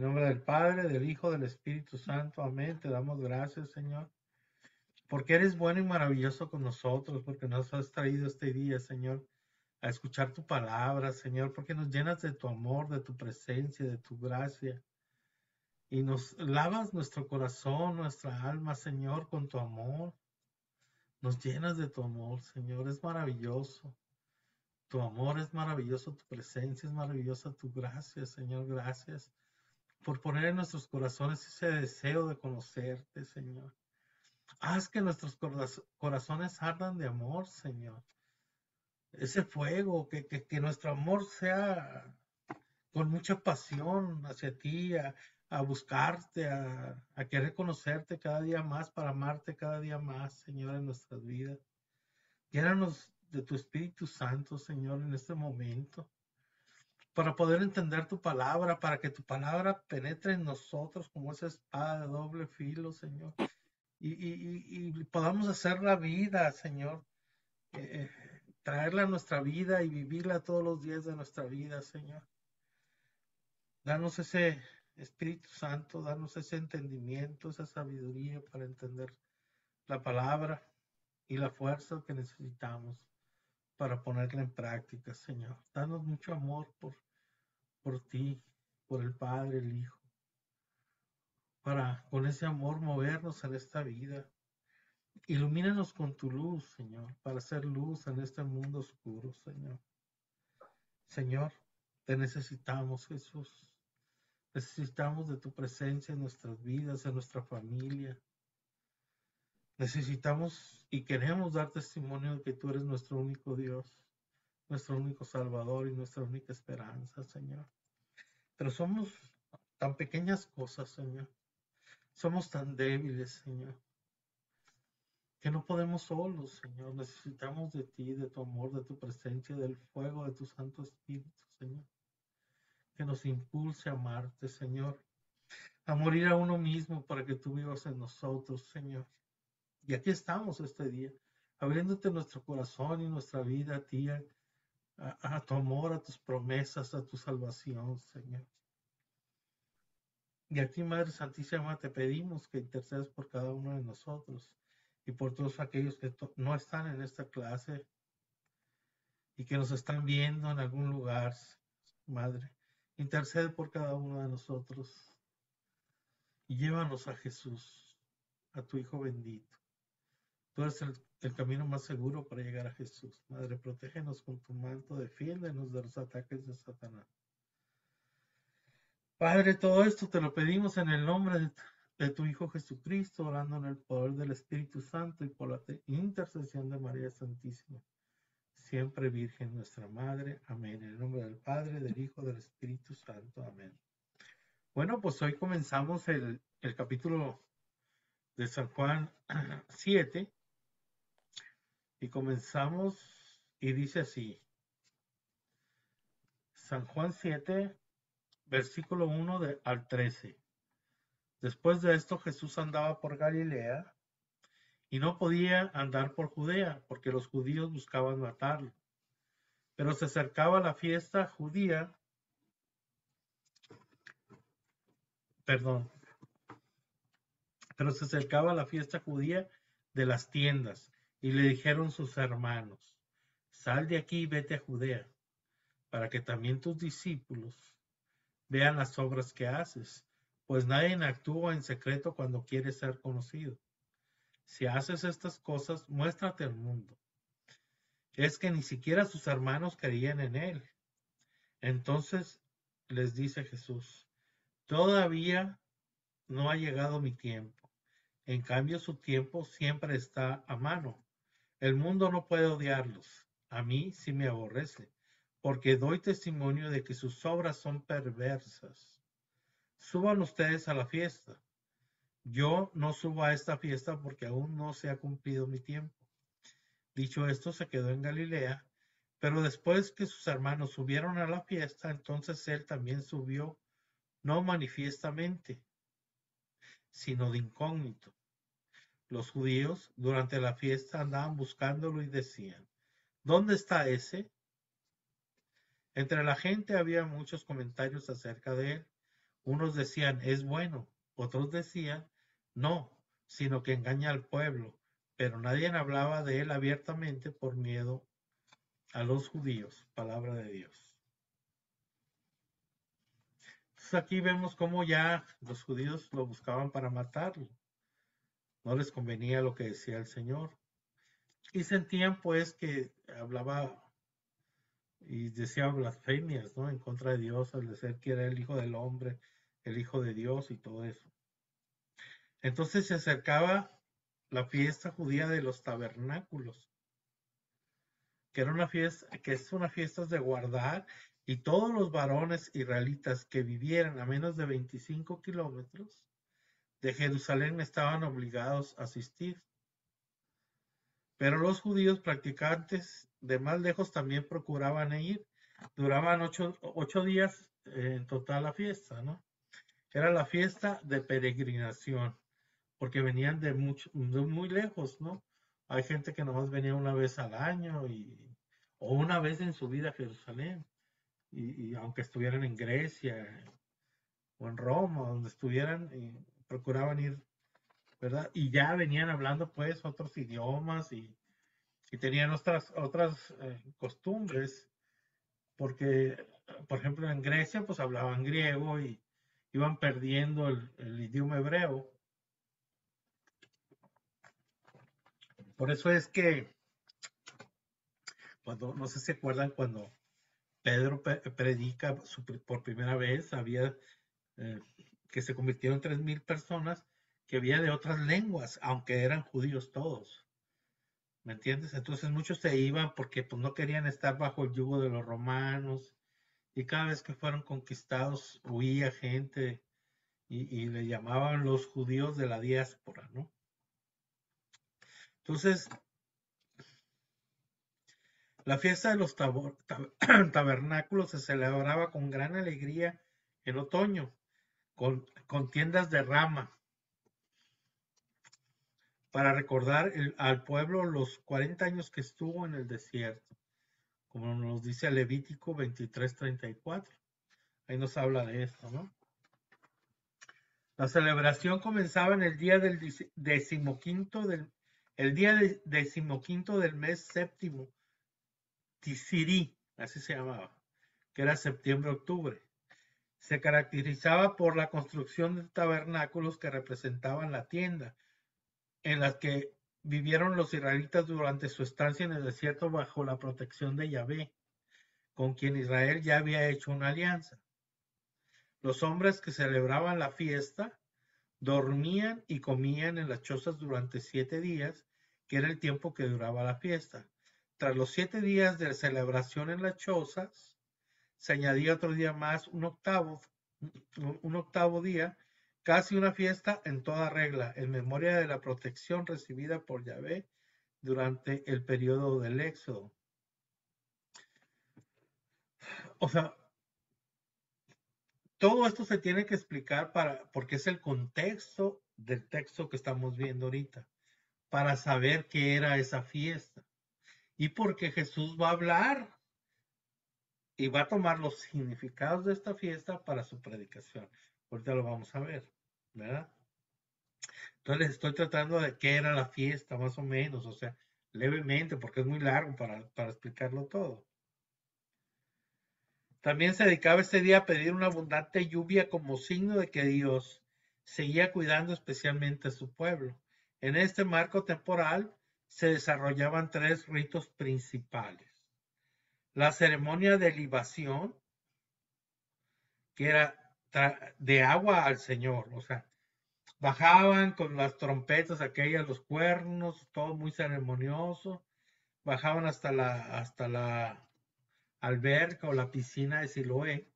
En nombre del Padre, del Hijo, del Espíritu Santo. Amén. Te damos gracias, Señor, porque eres bueno y maravilloso con nosotros, porque nos has traído este día, Señor, a escuchar tu palabra, Señor, porque nos llenas de tu amor, de tu presencia, de tu gracia, y nos lavas nuestro corazón, nuestra alma, Señor, con tu amor. Nos llenas de tu amor, Señor, es maravilloso. Tu amor es maravilloso, tu presencia es maravillosa, tu gracia, Señor, gracias por poner en nuestros corazones ese deseo de conocerte, Señor. Haz que nuestros corazones ardan de amor, Señor. Ese fuego, que nuestro amor sea con mucha pasión hacia ti, a buscarte, a querer conocerte cada día más, para amarte cada día más, Señor, en nuestras vidas. Llénanos de tu Espíritu Santo, Señor, en este momento, para poder entender tu palabra, para que tu palabra penetre en nosotros como esa espada de doble filo, Señor, y podamos hacer la vida, Señor, eh, traerla a nuestra vida y vivirla todos los días de nuestra vida, Señor. Danos ese Espíritu Santo, danos ese entendimiento, esa sabiduría para entender la palabra y la fuerza que necesitamos para ponerla en práctica, Señor. Danos mucho amor por ti, por el Padre, el Hijo, para con ese amor movernos en esta vida. Ilumínanos con tu luz, Señor, para hacer luz en este mundo oscuro, Señor. Señor, te necesitamos, Jesús. Necesitamos de tu presencia en nuestras vidas, en nuestra familia. Necesitamos y queremos dar testimonio de que tú eres nuestro único Dios, nuestro único Salvador y nuestra única esperanza, Señor. Pero somos tan pequeñas cosas, Señor. Somos tan débiles, Señor, que no podemos solos, Señor. Necesitamos de ti, de tu amor, de tu presencia, del fuego de tu Santo Espíritu, Señor, que nos impulse a amarte, Señor, a morir a uno mismo para que tú vivas en nosotros, Señor. Y aquí estamos este día, abriéndote nuestro corazón y nuestra vida a ti, a tu amor, a tus promesas, a tu salvación, Señor. Y aquí, Madre Santísima, te pedimos que intercedas por cada uno de nosotros y por todos aquellos que no están en esta clase y que nos están viendo en algún lugar, Madre. Intercede por cada uno de nosotros y llévanos a Jesús, a tu Hijo bendito. Tú eres el camino más seguro para llegar a Jesús. Madre, protégenos con tu manto, defiéndenos de los ataques de Satanás. Padre, todo esto te lo pedimos en el nombre de tu Hijo Jesucristo, orando en el poder del Espíritu Santo y por la intercesión de María Santísima, siempre Virgen nuestra Madre. Amén. En el nombre del Padre, del Hijo, del Espíritu Santo. Amén. Bueno, pues hoy comenzamos el capítulo de San Juan 7 y comenzamos y dice así. San Juan 7, versículo 1 al 13. Después de esto Jesús andaba por Galilea y no podía andar por Judea porque los judíos buscaban matarlo. Pero se acercaba la fiesta judía, perdón, pero se acercaba la fiesta judía de las tiendas y le dijeron sus hermanos, sal de aquí y vete a Judea, para que también tus discípulos vean las obras que haces, pues nadie actúa en secreto cuando quiere ser conocido. Si haces estas cosas, muéstrate al mundo. Es que ni siquiera sus hermanos creían en él. Entonces les dice Jesús, todavía no ha llegado mi tiempo. En cambio, su tiempo siempre está a mano. El mundo no puede odiarlos. A mí sí me aborrece, porque doy testimonio de que sus obras son perversas. Suban ustedes a la fiesta. Yo no subo a esta fiesta porque aún no se ha cumplido mi tiempo. Dicho esto, se quedó en Galilea, pero después que sus hermanos subieron a la fiesta, entonces él también subió, no manifiestamente, sino de incógnito. Los judíos durante la fiesta andaban buscándolo y decían, ¿dónde está ese? Entre la gente había muchos comentarios acerca de él. Unos decían, es bueno, otros decían, no, sino que engaña al pueblo, pero nadie hablaba de él abiertamente por miedo a los judíos. Palabra de Dios. Entonces aquí vemos cómo ya los judíos lo buscaban para matarlo. No les convenía lo que decía el Señor. Y sentían pues que hablaba y decía blasfemias, ¿no? En contra de Dios, al decir que era el Hijo del Hombre, el Hijo de Dios y todo eso. Entonces se acercaba la fiesta judía de los tabernáculos, que era una fiesta, que es una fiesta de guardar, y todos los varones israelitas que vivieran a menos de 25 kilómetros de Jerusalén estaban obligados a asistir. Pero los judíos practicantes de más lejos también procuraban ir. Duraban 8 días en total la fiesta, ¿no? Era la fiesta de peregrinación, porque venían de muy lejos, ¿no? Hay gente que nomás venía una vez al año o una vez en su vida a Jerusalén, y aunque estuvieran en Grecia o en Roma, donde estuvieran, procuraban ir, ¿verdad? Y ya venían hablando pues otros idiomas y tenían otras costumbres, porque, por ejemplo, en Grecia pues hablaban griego y iban perdiendo el idioma hebreo. Por eso es que cuando, no sé si se acuerdan, cuando Pedro predica por primera vez, había eh, que se convirtieron 3,000 personas que había de otras lenguas, aunque eran judíos todos. ¿Me entiendes? Entonces muchos se iban porque pues, no querían estar bajo el yugo de los romanos, y cada vez que fueron conquistados huía gente y le llamaban los judíos de la diáspora, ¿no? Entonces, la fiesta de los tabernáculos se celebraba con gran alegría en otoño, con tiendas de rama, para recordar al pueblo los 40 años que estuvo en el desierto, como nos dice Levítico 23:34. Ahí nos habla de esto, ¿no? La celebración comenzaba en el día del decimoquinto del mes séptimo, Tisirí, así se llamaba, que era septiembre-octubre. Se caracterizaba por la construcción de tabernáculos que representaban la tienda, en las que vivieron los israelitas durante su estancia en el desierto bajo la protección de Yahvé, con quien Israel ya había hecho una alianza. Los hombres que celebraban la fiesta dormían y comían en las chozas durante 7 días, que era el tiempo que duraba la fiesta. Tras los 7 días de celebración en las chozas, se añadía otro día más, un octavo día, casi una fiesta en toda regla, en memoria de la protección recibida por Yahvé durante el periodo del Éxodo. O sea, todo esto se tiene que explicar porque es el contexto del texto que estamos viendo ahorita, para saber qué era esa fiesta. Y porque Jesús va a hablar y va a tomar los significados de esta fiesta para su predicación. Ahorita lo vamos a ver, ¿verdad? Entonces les estoy tratando de qué era la fiesta, más o menos, o sea, levemente, porque es muy largo para explicarlo todo. También se dedicaba este día a pedir una abundante lluvia como signo de que Dios seguía cuidando especialmente a su pueblo. En este marco temporal se desarrollaban 3 ritos principales. La ceremonia de libación, que era de agua al Señor, o sea, bajaban con las trompetas aquellas, los cuernos, todo muy ceremonioso, bajaban hasta la alberca o la piscina de Siloé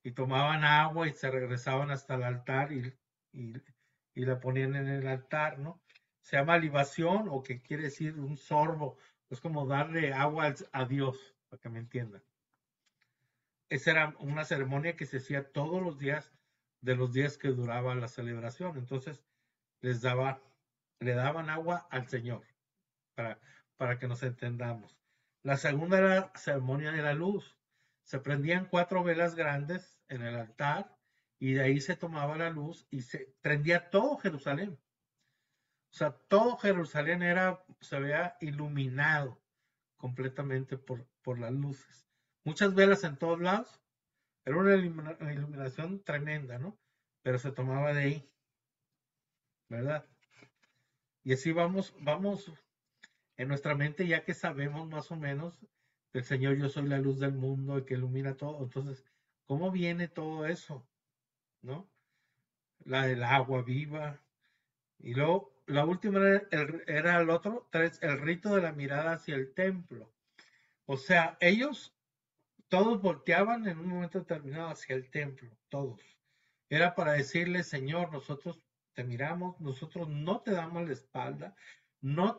y tomaban agua y se regresaban hasta el altar y, y la ponían en el altar, ¿no? Se llama libación, o que quiere decir un sorbo, es como darle agua a Dios, para que me entiendan. Esa era una ceremonia que se hacía todos los días de los días que duraba la celebración. Entonces le daban agua al Señor, para, para que nos entendamos. La segunda era la ceremonia de la luz. Se prendían 4 velas grandes en el altar y de ahí se tomaba la luz y se prendía todo Jerusalén. O sea, todo Jerusalén se veía iluminado completamente por las luces. Muchas velas en todos lados. Era una iluminación tremenda, ¿no? Pero se tomaba de ahí, ¿verdad? Y así vamos en nuestra mente, ya que sabemos más o menos que el Señor, yo soy la luz del mundo y que ilumina todo. Entonces, ¿cómo viene todo eso? ¿No? La del agua viva. Y luego, la última era el otro, el rito de la mirada hacia el templo. O sea, ellos todos volteaban en un momento determinado hacia el templo, todos. Era para decirle, Señor, nosotros te miramos, nosotros no te damos la espalda, no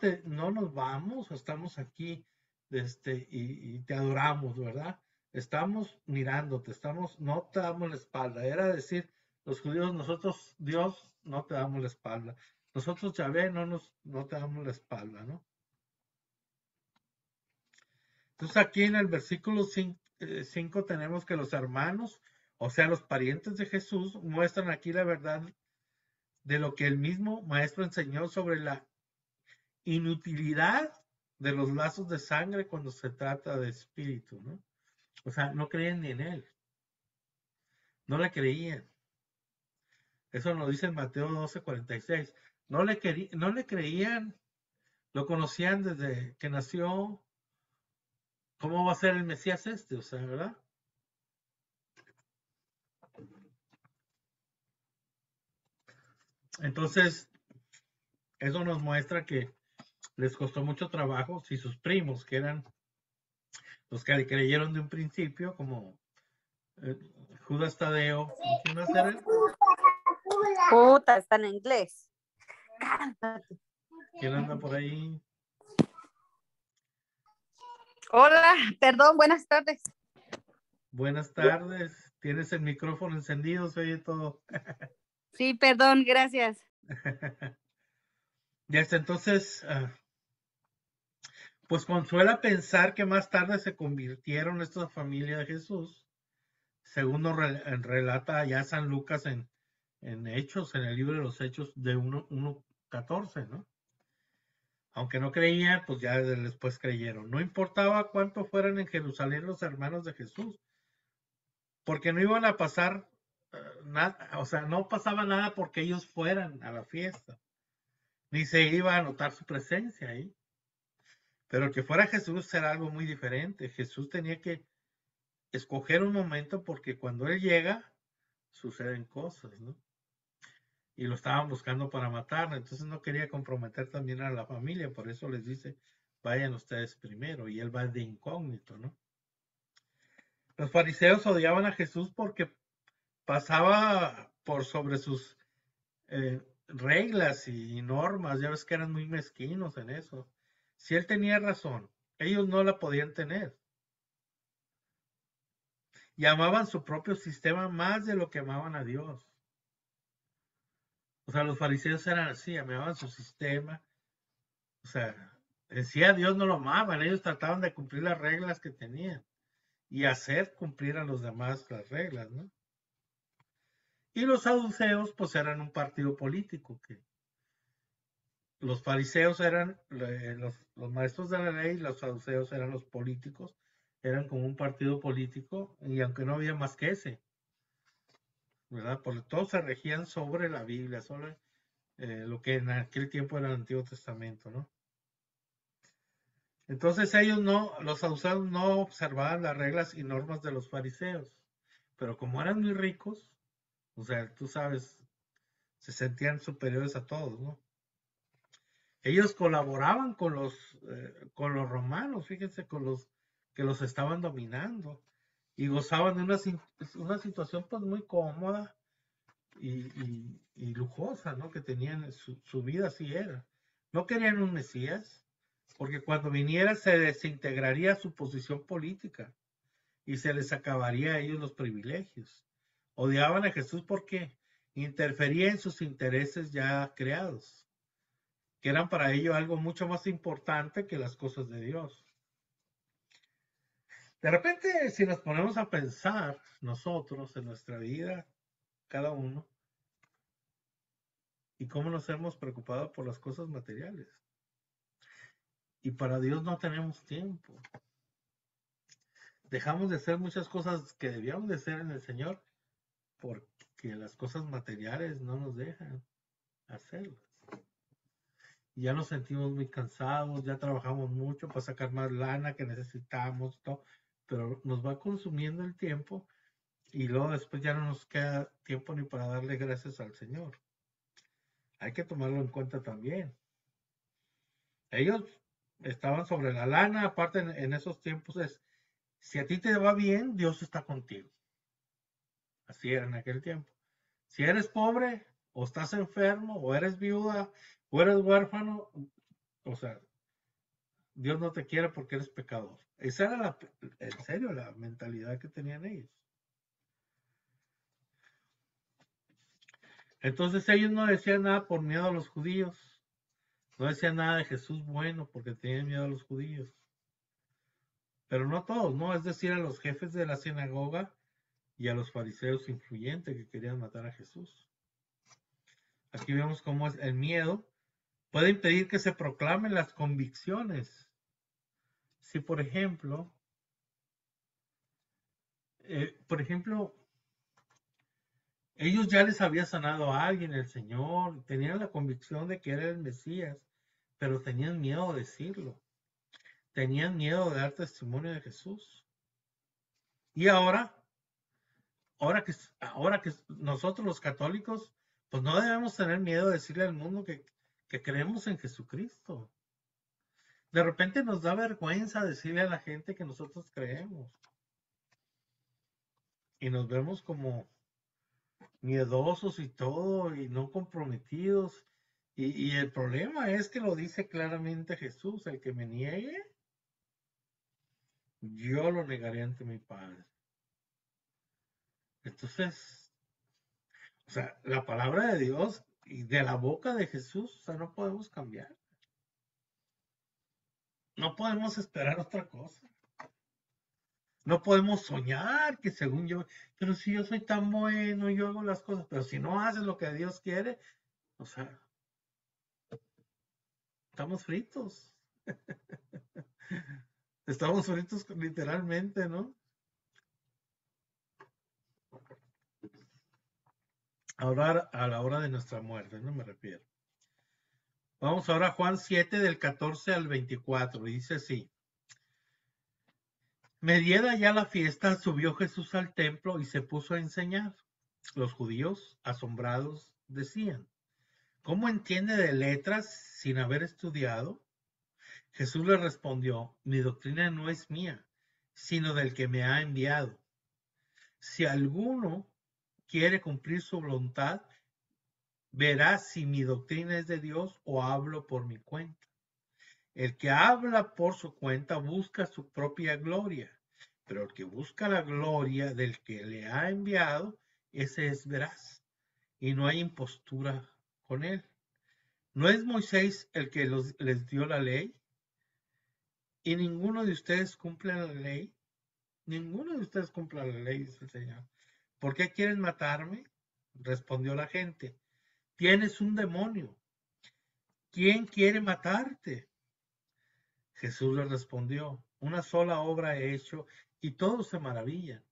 nos vamos, estamos aquí, y te adoramos, ¿verdad? Estamos mirándote, no te damos la espalda. Era decir, los judíos, nosotros, Dios, no te damos la espalda. Nosotros, Yahvé, no te damos la espalda, ¿no? Entonces aquí en el versículo 5 tenemos que los hermanos, o sea, los parientes de Jesús, muestran aquí la verdad de lo que el mismo maestro enseñó sobre la inutilidad de los lazos de sangre cuando se trata de espíritu, ¿no? O sea, no creían ni en él, no le creían. Eso nos dice en Mateo 12:46. No le creían, lo conocían desde que nació. ¿Cómo va a ser el Mesías este? O sea, ¿verdad? Entonces, eso nos muestra que les costó mucho trabajo, si sus primos, que eran los que le creyeron de un principio, como eh, Judas Tadeo, ¿y quién más era? Puta, está en inglés. ¿Quién anda por ahí? Hola, perdón, buenas tardes. Buenas tardes, tienes el micrófono encendido, se oye todo. Sí, perdón, gracias. Y hasta entonces, pues consuela pensar que más tarde se convirtieron esta familia de Jesús, según nos relata ya San Lucas en Hechos, en el libro de los Hechos de 1:14, ¿no? Aunque no creían, pues ya después creyeron. No importaba cuánto fueran en Jerusalén los hermanos de Jesús, porque no iban a pasar nada, o sea, no pasaba nada porque ellos fueran a la fiesta, ni se iba a notar su presencia ahí. Pero que fuera Jesús era algo muy diferente. Jesús tenía que escoger un momento porque cuando Él llega, suceden cosas, ¿no? Y lo estaban buscando para matarlo, entonces no quería comprometer también a la familia, por eso les dice, vayan ustedes primero, y Él va de incógnito, ¿no? Los fariseos odiaban a Jesús porque pasaba por sobre sus reglas y normas, ya ves que eran muy mezquinos en eso. Si Él tenía razón, ellos no la podían tener. Y amaban su propio sistema más de lo que amaban a Dios. O sea, los fariseos eran así, amaban su sistema. O sea, decía Dios no lo amaban, ellos trataban de cumplir las reglas que tenían y hacer cumplir a los demás las reglas, ¿no? Y los saduceos, pues eran un partido político, que los fariseos eran los maestros de la ley, los saduceos eran los políticos, eran como un partido político, y aunque no había más que ese, ¿verdad? Porque todos se regían sobre la Biblia, sobre lo que en aquel tiempo era el Antiguo Testamento, ¿no? Entonces los saduceos no observaban las reglas y normas de los fariseos, pero como eran muy ricos, o sea, tú sabes, se sentían superiores a todos, ¿no? Ellos colaboraban con los romanos, fíjense, con los que los estaban dominando y gozaban de una situación pues muy cómoda y lujosa, ¿no? Que tenían, su vida así era. No querían un Mesías, porque cuando viniera se desintegraría su posición política y se les acabaría a ellos los privilegios. Odiaban a Jesús porque interfería en sus intereses ya creados, que eran para ellos algo mucho más importante que las cosas de Dios. De repente, si nos ponemos a pensar nosotros en nuestra vida, cada uno, y cómo nos hemos preocupado por las cosas materiales. Y para Dios no tenemos tiempo. Dejamos de hacer muchas cosas que debíamos de hacer en el Señor porque las cosas materiales no nos dejan hacerlas. Ya nos sentimos muy cansados, ya trabajamos mucho para sacar más lana que necesitamos, todo, pero nos va consumiendo el tiempo y luego después ya no nos queda tiempo ni para darle gracias al Señor. Hay que tomarlo en cuenta también. Ellos estaban sobre la lana, aparte en esos tiempos es, si a ti te va bien, Dios está contigo. Así era en aquel tiempo. Si eres pobre, o estás enfermo, o eres viuda, o eres huérfano, o sea, Dios no te quiere porque eres pecador. Esa era en serio, la mentalidad que tenían ellos. Entonces ellos no decían nada por miedo a los judíos. No decían nada de Jesús bueno porque tenían miedo a los judíos. Pero no todos, ¿no? Es decir, a los jefes de la sinagoga y a los fariseos influyentes que querían matar a Jesús. Aquí vemos cómo es el miedo puede impedir que se proclamen las convicciones. Si, por ejemplo, ellos ya les había sanado a alguien, el Señor, tenían la convicción de que era el Mesías, pero tenían miedo de decirlo. Tenían miedo de dar testimonio de Jesús. Y ahora que nosotros los católicos, pues no debemos tener miedo de decirle al mundo que creemos en Jesucristo. De repente nos da vergüenza decirle a la gente que nosotros creemos. Y nos vemos como miedosos y todo, y no comprometidos. Y el problema es que lo dice claramente Jesús, el que me niegue, yo lo negaré ante mi Padre. Entonces, o sea, la palabra de Dios y de la boca de Jesús, o sea, no podemos cambiar. No podemos esperar otra cosa. No podemos soñar que según yo, pero si yo soy tan bueno, yo hago las cosas, pero si no haces lo que Dios quiere, o sea, estamos fritos. Estamos fritos literalmente, ¿no? Ahora a la hora de nuestra muerte, no me refiero. Vamos ahora a Juan 7 del 14 al 24, dice así. Mediada ya la fiesta, subió Jesús al templo y se puso a enseñar. Los judíos, asombrados, decían, ¿cómo entiende de letras sin haber estudiado? Jesús le respondió, mi doctrina no es mía, sino del que me ha enviado. Si alguno quiere cumplir su voluntad, verá si mi doctrina es de Dios o hablo por mi cuenta. El que habla por su cuenta busca su propia gloria, pero el que busca la gloria del que le ha enviado, ese es veraz, y no hay impostura con él. ¿No es Moisés el que les dio la ley? ¿Y ninguno de ustedes cumple la ley? Ninguno de ustedes cumple la ley, dice el Señor. ¿Por qué quieren matarme? Respondió la gente. Tienes un demonio. ¿Quién quiere matarte? Jesús le respondió, una sola obra he hecho y todos se maravillan.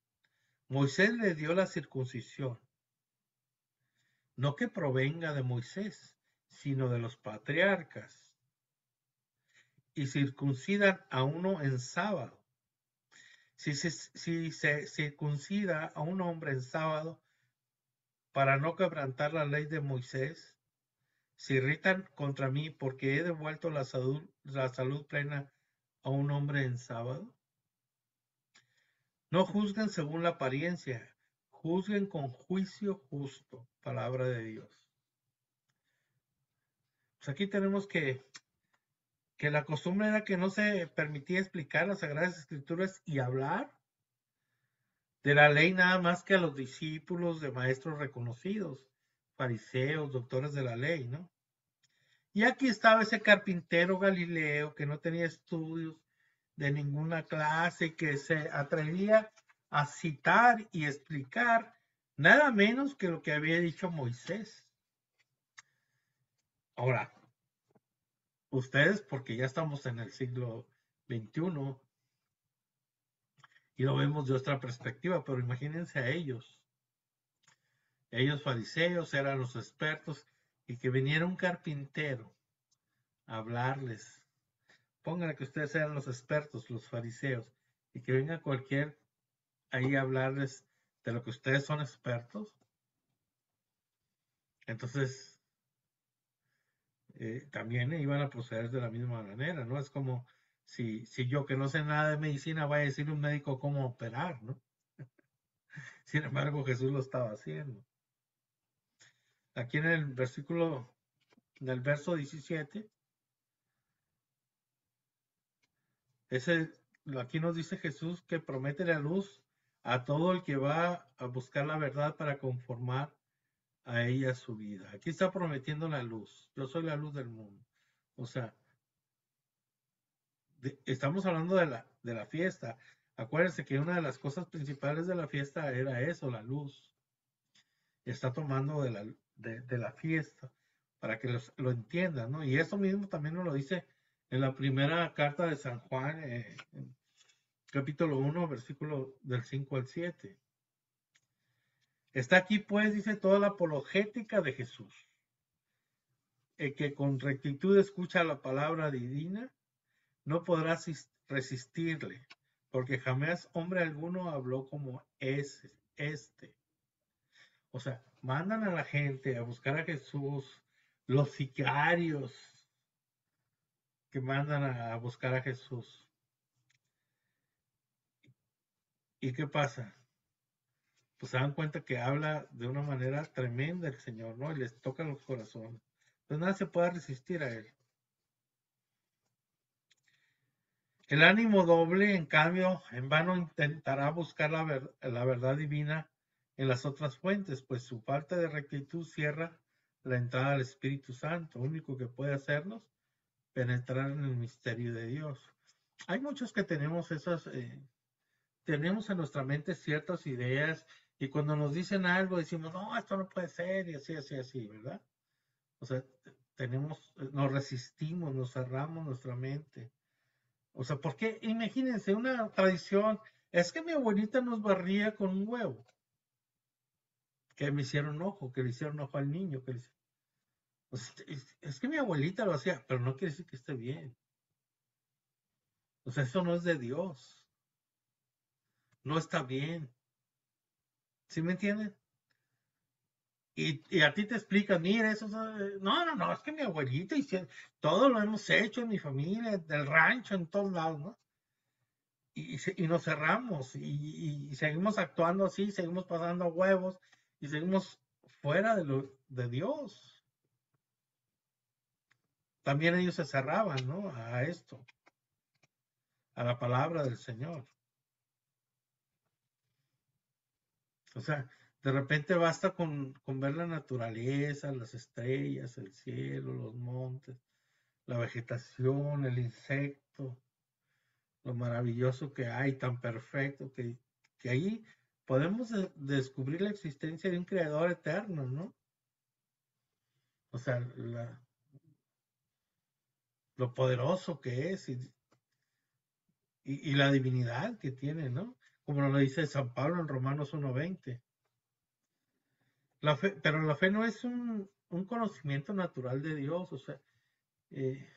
Moisés le dio la circuncisión, no que provenga de Moisés, sino de los patriarcas. Y circuncidan a uno en sábado. Si se circuncida a un hombre en sábado para no quebrantar la ley de Moisés, se irritan contra mí porque he devuelto la salud plena a un hombre en sábado. No juzguen según la apariencia, juzguen con juicio justo, palabra de Dios. Pues aquí tenemos que la costumbre era que no se permitía explicar las Sagradas Escrituras y hablar de la ley nada más que a los discípulos de maestros reconocidos, fariseos, doctores de la ley, ¿no? Y aquí estaba ese carpintero Galileo que no tenía estudios de ninguna clase y que se atrevía a citar y explicar Nada menos que lo que había dicho Moisés. Ahora, ustedes, porque ya estamos en el siglo XXI y lo vemos de otra perspectiva, pero imagínense a ellos. Ellos fariseos eran los expertos y que viniera un carpintero a hablarles. Pónganle que ustedes sean los expertos, los fariseos, y que venga cualquier ahí a hablarles de lo que ustedes son expertos. Entonces, también iban a proceder de la misma manera, ¿no? Es como si yo que no sé nada de medicina voy a decirle a un médico cómo operar, ¿no? Sin embargo, Jesús lo estaba haciendo. Aquí en el versículo, en el verso 17, aquí nos dice Jesús que promete la luz a todo el que va a buscar la verdad para conformar a ella su vida. Aquí está prometiendo la luz. Yo soy la luz del mundo. O sea, estamos hablando de la fiesta. Acuérdense que una de las cosas principales de la fiesta era eso, la luz. Está tomando de la fiesta para que lo entiendan, ¿no? Y eso mismo también nos lo dice en la primera carta de San Juan, capítulo 1, versículo del 5 al 7. Está aquí, pues, dice toda la apologética de Jesús. El que con rectitud escucha la palabra divina no podrá resistirle, porque jamás hombre alguno habló como este. O sea, mandan a la gente a buscar a Jesús, los sicarios que mandan a buscar a Jesús. ¿Y qué pasa? Pues se dan cuenta que habla de una manera tremenda el Señor, ¿no? Y les toca los corazones. Pues nada se puede resistir a Él. El ánimo doble, en cambio, en vano intentará buscar la verdad divina en las otras fuentes, pues su falta de rectitud cierra la entrada al Espíritu Santo. Lo único que puede hacernos, penetrar en el misterio de Dios. Hay muchos que tenemos en nuestra mente ciertas ideas y cuando nos dicen algo decimos, no, esto no puede ser y así, así, así, ¿verdad? O sea, nos resistimos, nos cerramos nuestra mente. O sea, porque imagínense una tradición, es que mi abuelita nos barría con un huevo, que me hicieron ojo, que le hicieron ojo al niño, pues, es que mi abuelita lo hacía, pero no quiere decir que esté bien. O sea, eso no es de Dios, no está bien. ¿Sí me entienden? Y a ti te explican, mira, no, es que mi abuelita, todo lo hemos hecho en mi familia, del rancho, en todos lados, ¿no? Y nos cerramos y seguimos actuando así, seguimos pasando huevos y seguimos fuera de Dios. También ellos se cerraban, ¿no? A esto, a la palabra del Señor. O sea, de repente basta con ver la naturaleza, las estrellas, el cielo, los montes, la vegetación, el insecto, lo maravilloso que hay, tan perfecto, que ahí podemos descubrir la existencia de un creador eterno, ¿no? O sea, lo poderoso que es y la divinidad que tiene, ¿no? Como lo dice San Pablo en Romanos 1:20. Pero la fe no es un conocimiento natural de Dios, o sea, eh,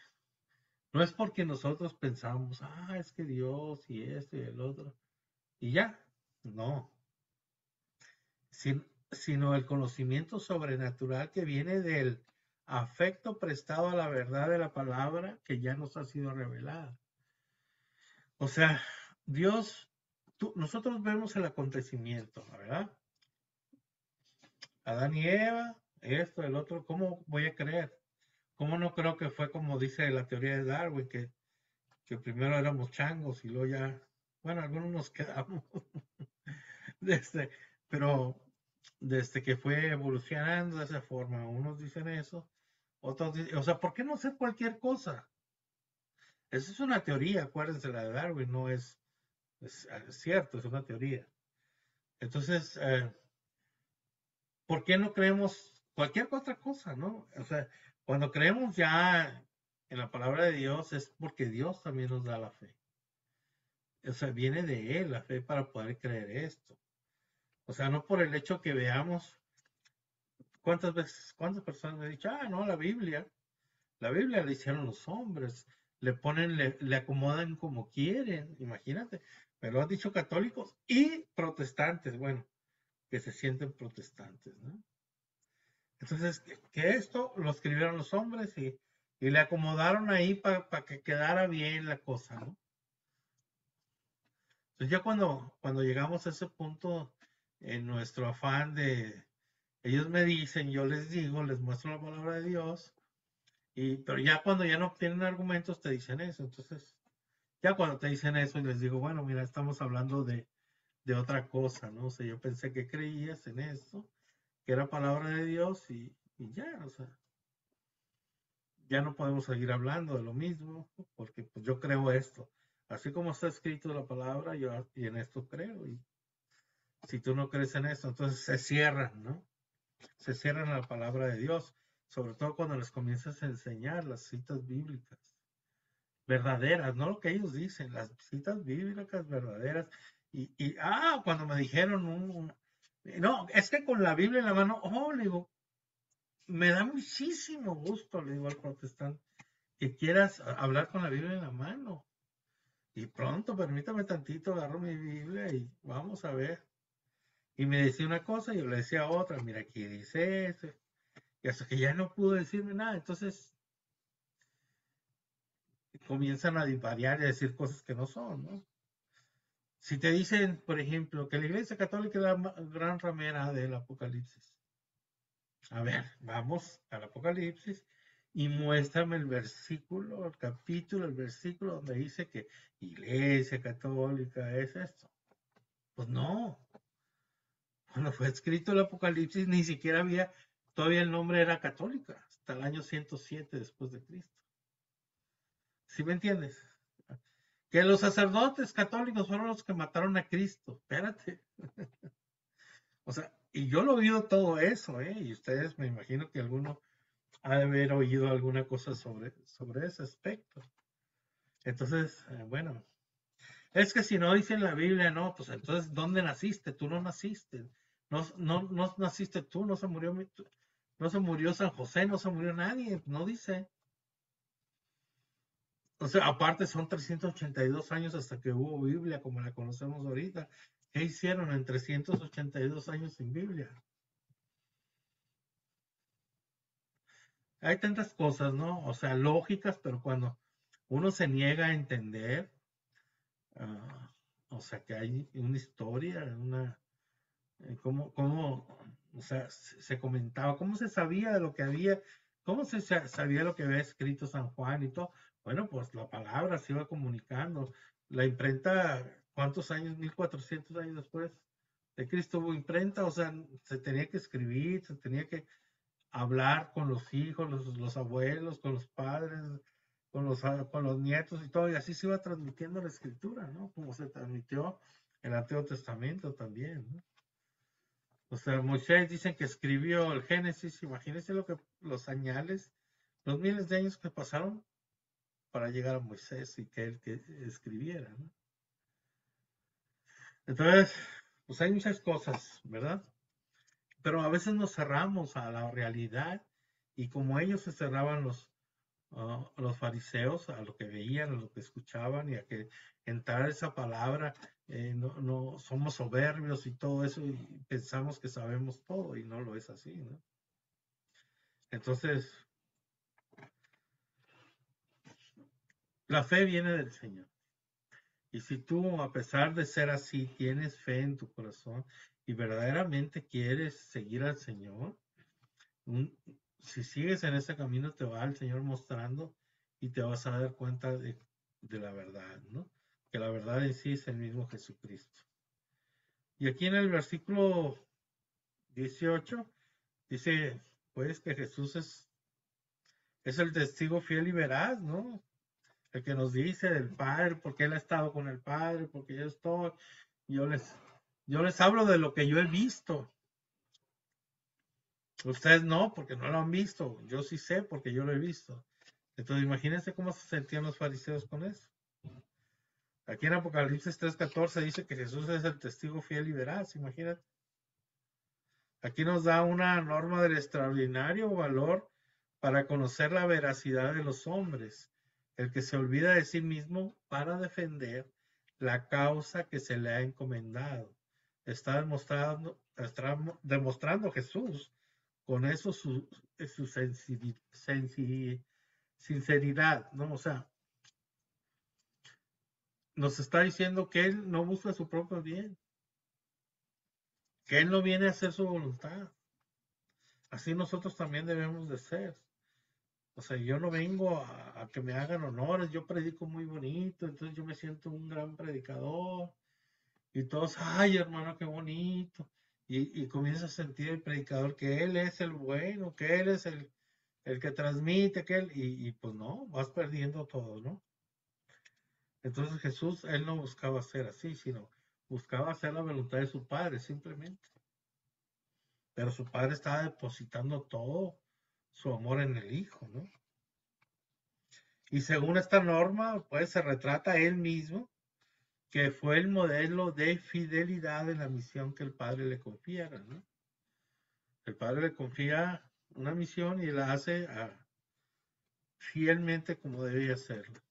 no es porque nosotros pensamos, es que Dios y esto y el otro, y ya, no, sino el conocimiento sobrenatural que viene del afecto prestado a la verdad de la palabra que ya nos ha sido revelada. O sea, Dios, nosotros vemos el acontecimiento, ¿verdad? Adán y Eva, esto, el otro, ¿cómo voy a creer? ¿Cómo no creo que fue como dice la teoría de Darwin, que primero éramos changos y luego ya, bueno, algunos nos quedamos, desde, pero desde que fue evolucionando de esa forma, unos dicen eso, otros dicen, o sea, ¿por qué no hacer cualquier cosa? Esa es una teoría, acuérdense, la de Darwin, no es cierto, es una teoría. Entonces, ¿por qué no creemos cualquier otra cosa, no? O sea, cuando creemos ya en la palabra de Dios es porque Dios también nos da la fe. O sea, viene de Él la fe para poder creer esto. O sea, no por el hecho que veamos cuántas veces, cuántas personas me han dicho, no, la Biblia la hicieron los hombres, le ponen, le acomodan como quieren, imagínate. Me lo han dicho católicos y protestantes, bueno, que se sienten protestantes, ¿no? Entonces, que esto lo escribieron los hombres y le acomodaron ahí para que quedara bien la cosa, ¿no? Entonces ya cuando llegamos a ese punto, en nuestro afán de, ellos me dicen, yo les digo, les muestro la palabra de Dios, pero ya cuando ya no obtienen argumentos te dicen eso. Entonces, ya cuando te dicen eso y les digo, bueno, mira, estamos hablando de otra cosa, ¿no? O sea, yo pensé que creías en esto, que era palabra de Dios y ya, o sea, ya no podemos seguir hablando de lo mismo, porque pues yo creo esto. Así como está escrito la palabra, yo y en esto creo. Y si tú no crees en esto, entonces se cierran, ¿no? Se cierran a la palabra de Dios, sobre todo cuando les comienzas a enseñar las citas bíblicas verdaderas, no lo que ellos dicen, las citas bíblicas verdaderas. Cuando me dijeron no, es que con la Biblia en la mano, le digo, me da muchísimo gusto, le digo al protestante, que quieras hablar con la Biblia en la mano. Y pronto, permítame tantito, agarro mi Biblia y vamos a ver. Y me decía una cosa y yo le decía otra, mira, aquí dice eso. Y hasta que ya no pudo decirme nada, entonces comienzan a divariar y a decir cosas que no son, ¿no? Si te dicen, por ejemplo, que la Iglesia Católica es la gran ramera del Apocalipsis. A ver, vamos al Apocalipsis y muéstrame el versículo, el capítulo, el versículo donde dice que Iglesia Católica es esto. Pues no. Cuando fue escrito el Apocalipsis ni siquiera había, todavía el nombre era católica, hasta el año 107 después de Cristo. ¿Sí me entiendes? Que los sacerdotes católicos fueron los que mataron a Cristo. Espérate. O sea, y yo lo he oído todo eso, ¿eh? Y ustedes me imagino que alguno ha de haber oído alguna cosa sobre ese aspecto. Entonces, bueno, es que si no dice en la Biblia, no, pues entonces, ¿dónde naciste? Tú no naciste. No naciste tú, no se murió San José, no se murió nadie, no dice. O sea, aparte son 382 años hasta que hubo Biblia como la conocemos ahorita. ¿Qué hicieron en 382 años sin Biblia? Hay tantas cosas, ¿no? O sea, lógicas, pero cuando uno se niega a entender, o sea, que hay una historia, cómo, o sea, se comentaba, cómo se sabía de lo que había, cómo se sabía lo que había escrito San Juan y todo. Bueno, pues la palabra se iba comunicando. La imprenta, ¿cuántos años? 1400 años después de Cristo hubo imprenta, o sea, se tenía que escribir, se tenía que hablar con los hijos, los abuelos, con los padres, con los nietos y todo, y así se iba transmitiendo la escritura, ¿no? Como se transmitió el Antiguo Testamento también, ¿no? O sea, Moisés dicen que escribió el Génesis, imagínense los añales, los miles de años que pasaron para llegar a Moisés y que él que escribiera, ¿no? Entonces, pues hay muchas cosas, ¿verdad? Pero a veces nos cerramos a la realidad y como ellos se cerraban los fariseos a lo que veían, a lo que escuchaban y a que entrar esa palabra, no somos soberbios y todo eso y pensamos que sabemos todo y no lo es así, ¿no? Entonces, la fe viene del Señor. Y si tú, a pesar de ser así, tienes fe en tu corazón y verdaderamente quieres seguir al Señor, si sigues en ese camino te va el Señor mostrando y te vas a dar cuenta de la verdad, ¿no? Que la verdad en sí es el mismo Jesucristo. Y aquí en el versículo 18 dice, pues que Jesús es el testigo fiel y veraz, ¿no? El que nos dice del Padre, porque Él ha estado con el Padre, porque yo estoy, yo les hablo de lo que yo he visto. Ustedes no, porque no lo han visto. Yo sí sé, porque yo lo he visto. Entonces, imagínense cómo se sentían los fariseos con eso. Aquí en Apocalipsis 3:14 dice que Jesús es el testigo fiel y veraz, imagínate. Aquí nos da una norma del extraordinario valor para conocer la veracidad de los hombres, el que se olvida de sí mismo para defender la causa que se le ha encomendado. Está demostrando Jesús con eso su sinceridad, ¿no? O sea, nos está diciendo que Él no busca su propio bien, que Él no viene a hacer su voluntad. Así nosotros también debemos de ser. O sea, yo no vengo a que me hagan honores, yo predico muy bonito, entonces yo me siento un gran predicador y todos, ay hermano, qué bonito. Y comienza a sentir el predicador que él es el bueno, que él es el que transmite, que él, y pues no, vas perdiendo todo, ¿no? Entonces Jesús, él no buscaba ser así, sino buscaba hacer la voluntad de su Padre, simplemente. Pero su Padre estaba depositando todo su amor en el Hijo, ¿no? Y según esta norma, pues se retrata a él mismo, que fue el modelo de fidelidad en la misión que el Padre le confiara, ¿no? El Padre le confía una misión y la hace fielmente como debía hacerlo.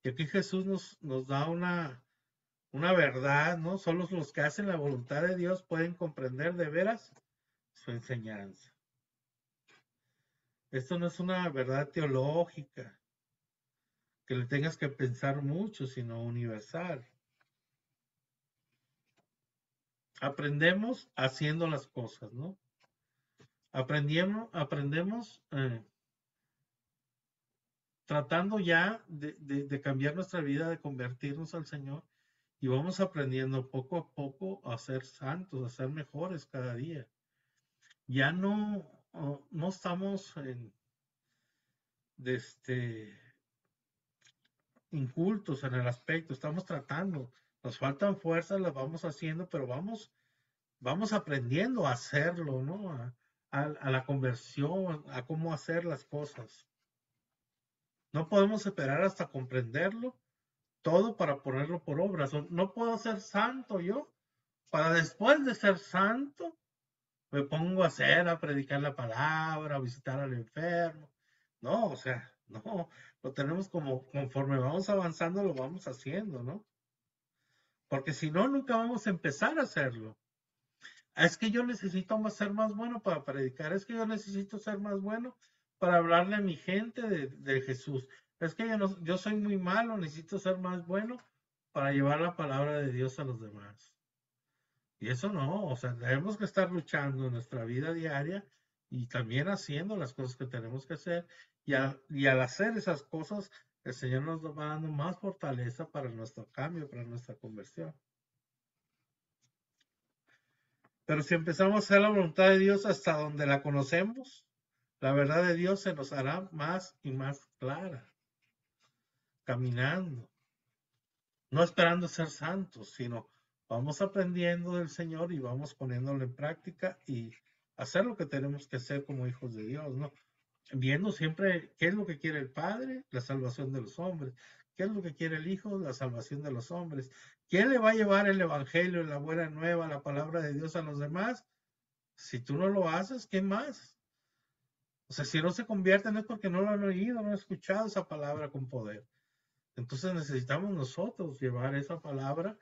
Y aquí Jesús nos da una verdad, ¿no? Solo los que hacen la voluntad de Dios pueden comprender de veras su enseñanza. Esto no es una verdad teológica, que le tengas que pensar mucho, sino universal. Aprendemos haciendo las cosas, ¿no? Aprendemos tratando ya de cambiar nuestra vida, de convertirnos al Señor, y vamos aprendiendo poco a poco a ser santos, a ser mejores cada día. Ya no estamos incultos en el aspecto, estamos tratando, nos faltan fuerzas, las vamos haciendo, pero vamos aprendiendo a hacerlo, ¿no? A la conversión, a cómo hacer las cosas. No podemos esperar hasta comprenderlo todo para ponerlo por obras. No puedo ser santo yo para después de ser santo me pongo a predicar la palabra, a visitar al enfermo. No, o sea, no, lo tenemos como conforme vamos avanzando, lo vamos haciendo, ¿no? Porque si no, nunca vamos a empezar a hacerlo. Es que yo necesito ser más bueno para predicar, es que yo necesito ser más bueno para hablarle a mi gente de Jesús. Es que yo soy muy malo, necesito ser más bueno para llevar la palabra de Dios a los demás. Y eso no, o sea, tenemos que estar luchando en nuestra vida diaria y también haciendo las cosas que tenemos que hacer. Y al hacer esas cosas, el Señor nos va dando más fortaleza para nuestro cambio, para nuestra conversión. Pero si empezamos a hacer la voluntad de Dios hasta donde la conocemos, la verdad de Dios se nos hará más y más clara, caminando, no esperando ser santos, sino vamos aprendiendo del Señor y vamos poniéndolo en práctica y hacer lo que tenemos que hacer como hijos de Dios, ¿no? Viendo siempre qué es lo que quiere el Padre, la salvación de los hombres, qué es lo que quiere el Hijo, la salvación de los hombres, quién le va a llevar el Evangelio, la buena nueva, la palabra de Dios a los demás. Si tú no lo haces, ¿qué más? O sea, si no se convierten es porque no lo han oído, no han escuchado esa palabra con poder. Entonces necesitamos nosotros llevar esa palabra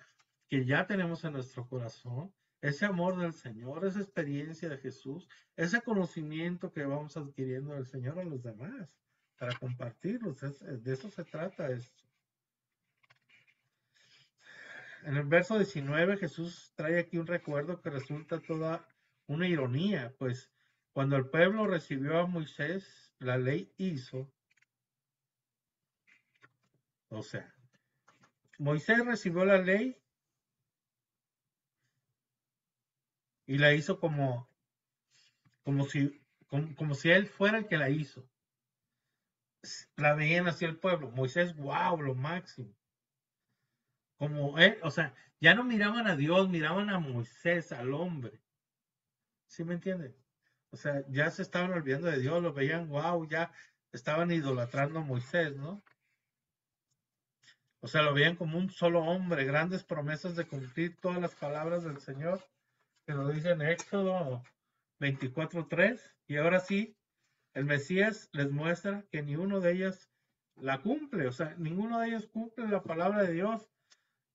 que ya tenemos en nuestro corazón, ese amor del Señor, esa experiencia de Jesús, ese conocimiento que vamos adquiriendo del Señor a los demás, para compartirlos. De eso se trata esto. En el verso 19 Jesús trae aquí un recuerdo que resulta toda una ironía, pues cuando el pueblo recibió a Moisés, la ley hizo, o sea, Moisés recibió la ley y la hizo como si él fuera el que la hizo. La veían hacia el pueblo. Moisés, wow, lo máximo. Como él, o sea, ya no miraban a Dios, miraban a Moisés, al hombre. ¿Sí me entienden? O sea, ya se estaban olvidando de Dios, lo veían, wow, ya estaban idolatrando a Moisés, ¿no? O sea, lo veían como un solo hombre, grandes promesas de cumplir todas las palabras del Señor, que lo dice en Éxodo 24:3. Y ahora sí, el Mesías les muestra que ni uno de ellas la cumple. O sea, ninguno de ellos cumple la palabra de Dios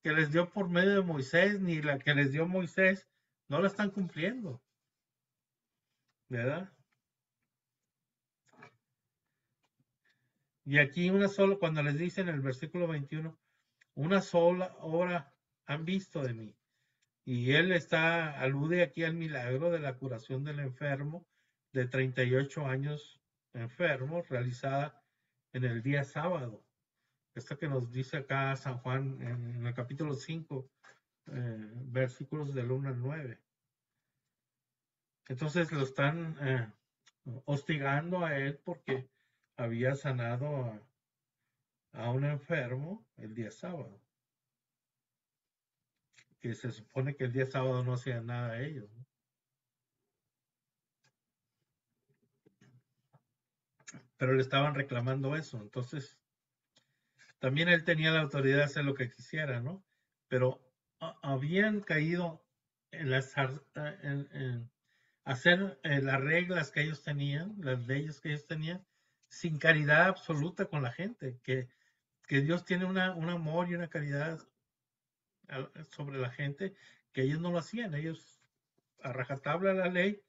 que les dio por medio de Moisés, ni la que les dio Moisés, no la están cumpliendo, ¿verdad? Y aquí una sola, cuando les dice en el versículo 21, una sola obra han visto de mí. Y él alude aquí al milagro de la curación del enfermo de 38 años enfermo, realizada en el día sábado. Esto que nos dice acá San Juan en el capítulo 5, versículos del 1 al 9. Entonces lo están hostigando a él porque había sanado a un enfermo el día sábado, que se supone que el día sábado no hacían nada a ellos, ¿no? Pero le estaban reclamando eso. Entonces, también él tenía la autoridad de hacer lo que quisiera, ¿no? Pero habían caído en, en hacer las reglas que ellos tenían, las leyes que ellos tenían, sin caridad absoluta con la gente, que Dios tiene un amor y una caridad sobre la gente, que ellos no lo hacían, ellos a rajatabla la ley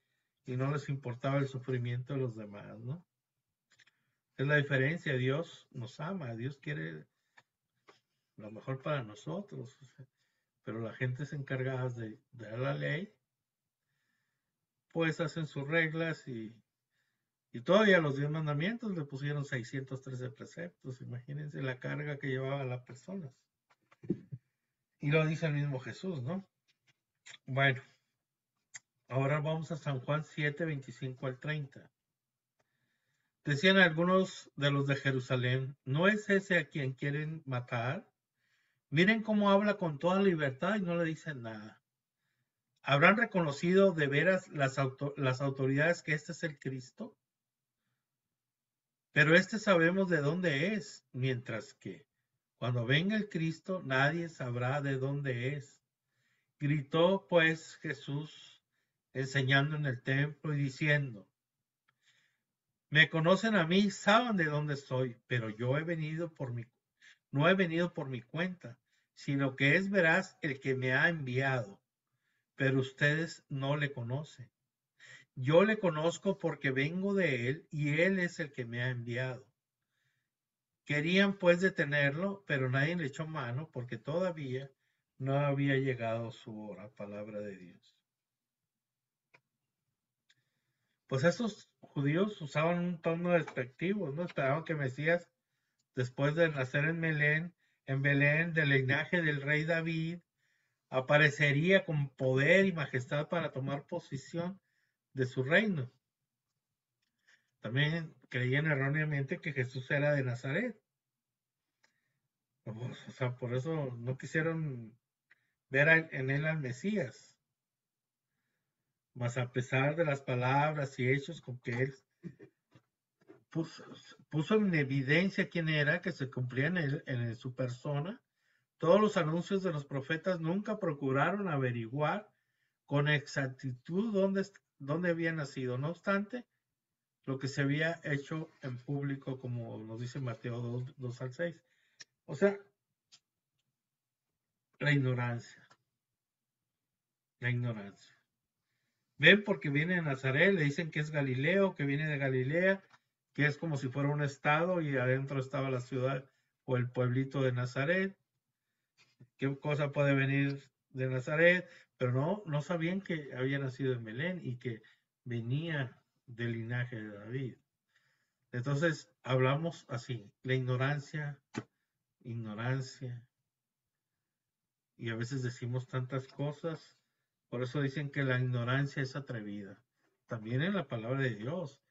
y no les importaba el sufrimiento de los demás, ¿no? Es la diferencia, Dios nos ama, Dios quiere lo mejor para nosotros, o sea, pero la gente se encarga de dar la ley, pues hacen sus reglas y todavía los 10 mandamientos le pusieron 613 preceptos, imagínense la carga que llevaba las personas. Y lo dice el mismo Jesús, ¿no? Bueno, ahora vamos a San Juan 7, 25 al 30. Decían algunos de los de Jerusalén, ¿no es ese a quien quieren matar? Miren cómo habla con toda libertad y no le dicen nada. ¿Habrán reconocido de veras las autoridades que este es el Cristo? Pero este sabemos de dónde es, mientras que cuando venga el Cristo nadie sabrá de dónde es. Gritó pues Jesús enseñando en el templo y diciendo, me conocen a mí, saben de dónde estoy, pero yo no he venido por mi cuenta, sino que es veraz el que me ha enviado, pero ustedes no le conocen. Yo le conozco porque vengo de él y él es el que me ha enviado. Querían pues detenerlo, pero nadie le echó mano porque todavía no había llegado su hora, palabra de Dios. Pues estos judíos usaban un tono despectivo, no esperaban que Mesías, después de nacer en Belén, del linaje del rey David, aparecería con poder y majestad para tomar posesión de su reino. También creían erróneamente que Jesús era de Nazaret. O sea, por eso no quisieron ver en él al Mesías. Mas a pesar de las palabras y hechos con que él puso en evidencia quién era, que se cumplía en su persona, todos los anuncios de los profetas nunca procuraron averiguar con exactitud dónde había nacido. No obstante, lo que se había hecho en público, como nos dice Mateo 2 al 6. O sea, la ignorancia, la ignorancia. Ven porque viene de Nazaret, le dicen que es Galileo, que viene de Galilea, que es como si fuera un estado y adentro estaba la ciudad o el pueblito de Nazaret. ¿Qué cosa puede venir de Nazaret? Pero no sabían que había nacido en Belén y que venía del linaje de David. Entonces hablamos así, la ignorancia, y a veces decimos tantas cosas, por eso dicen que la ignorancia es atrevida. También en la palabra de Dios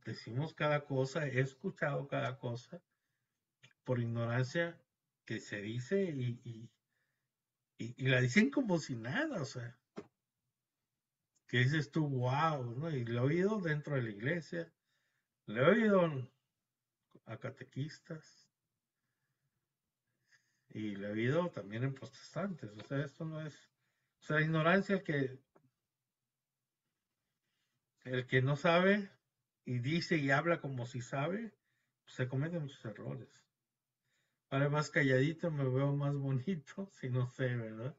decimos cada cosa, he escuchado cada cosa por ignorancia que se dice y la dicen como si nada, o sea, que dices tú, wow, ¿no? Y lo he oído dentro de la iglesia, lo he oído a catequistas y lo he oído también en protestantes. O sea, esto no es, o sea, ignorancia el que no sabe y dice y habla como si sabe, pues se cometen muchos errores. Ahora más calladito me veo más bonito si no sé, ¿verdad?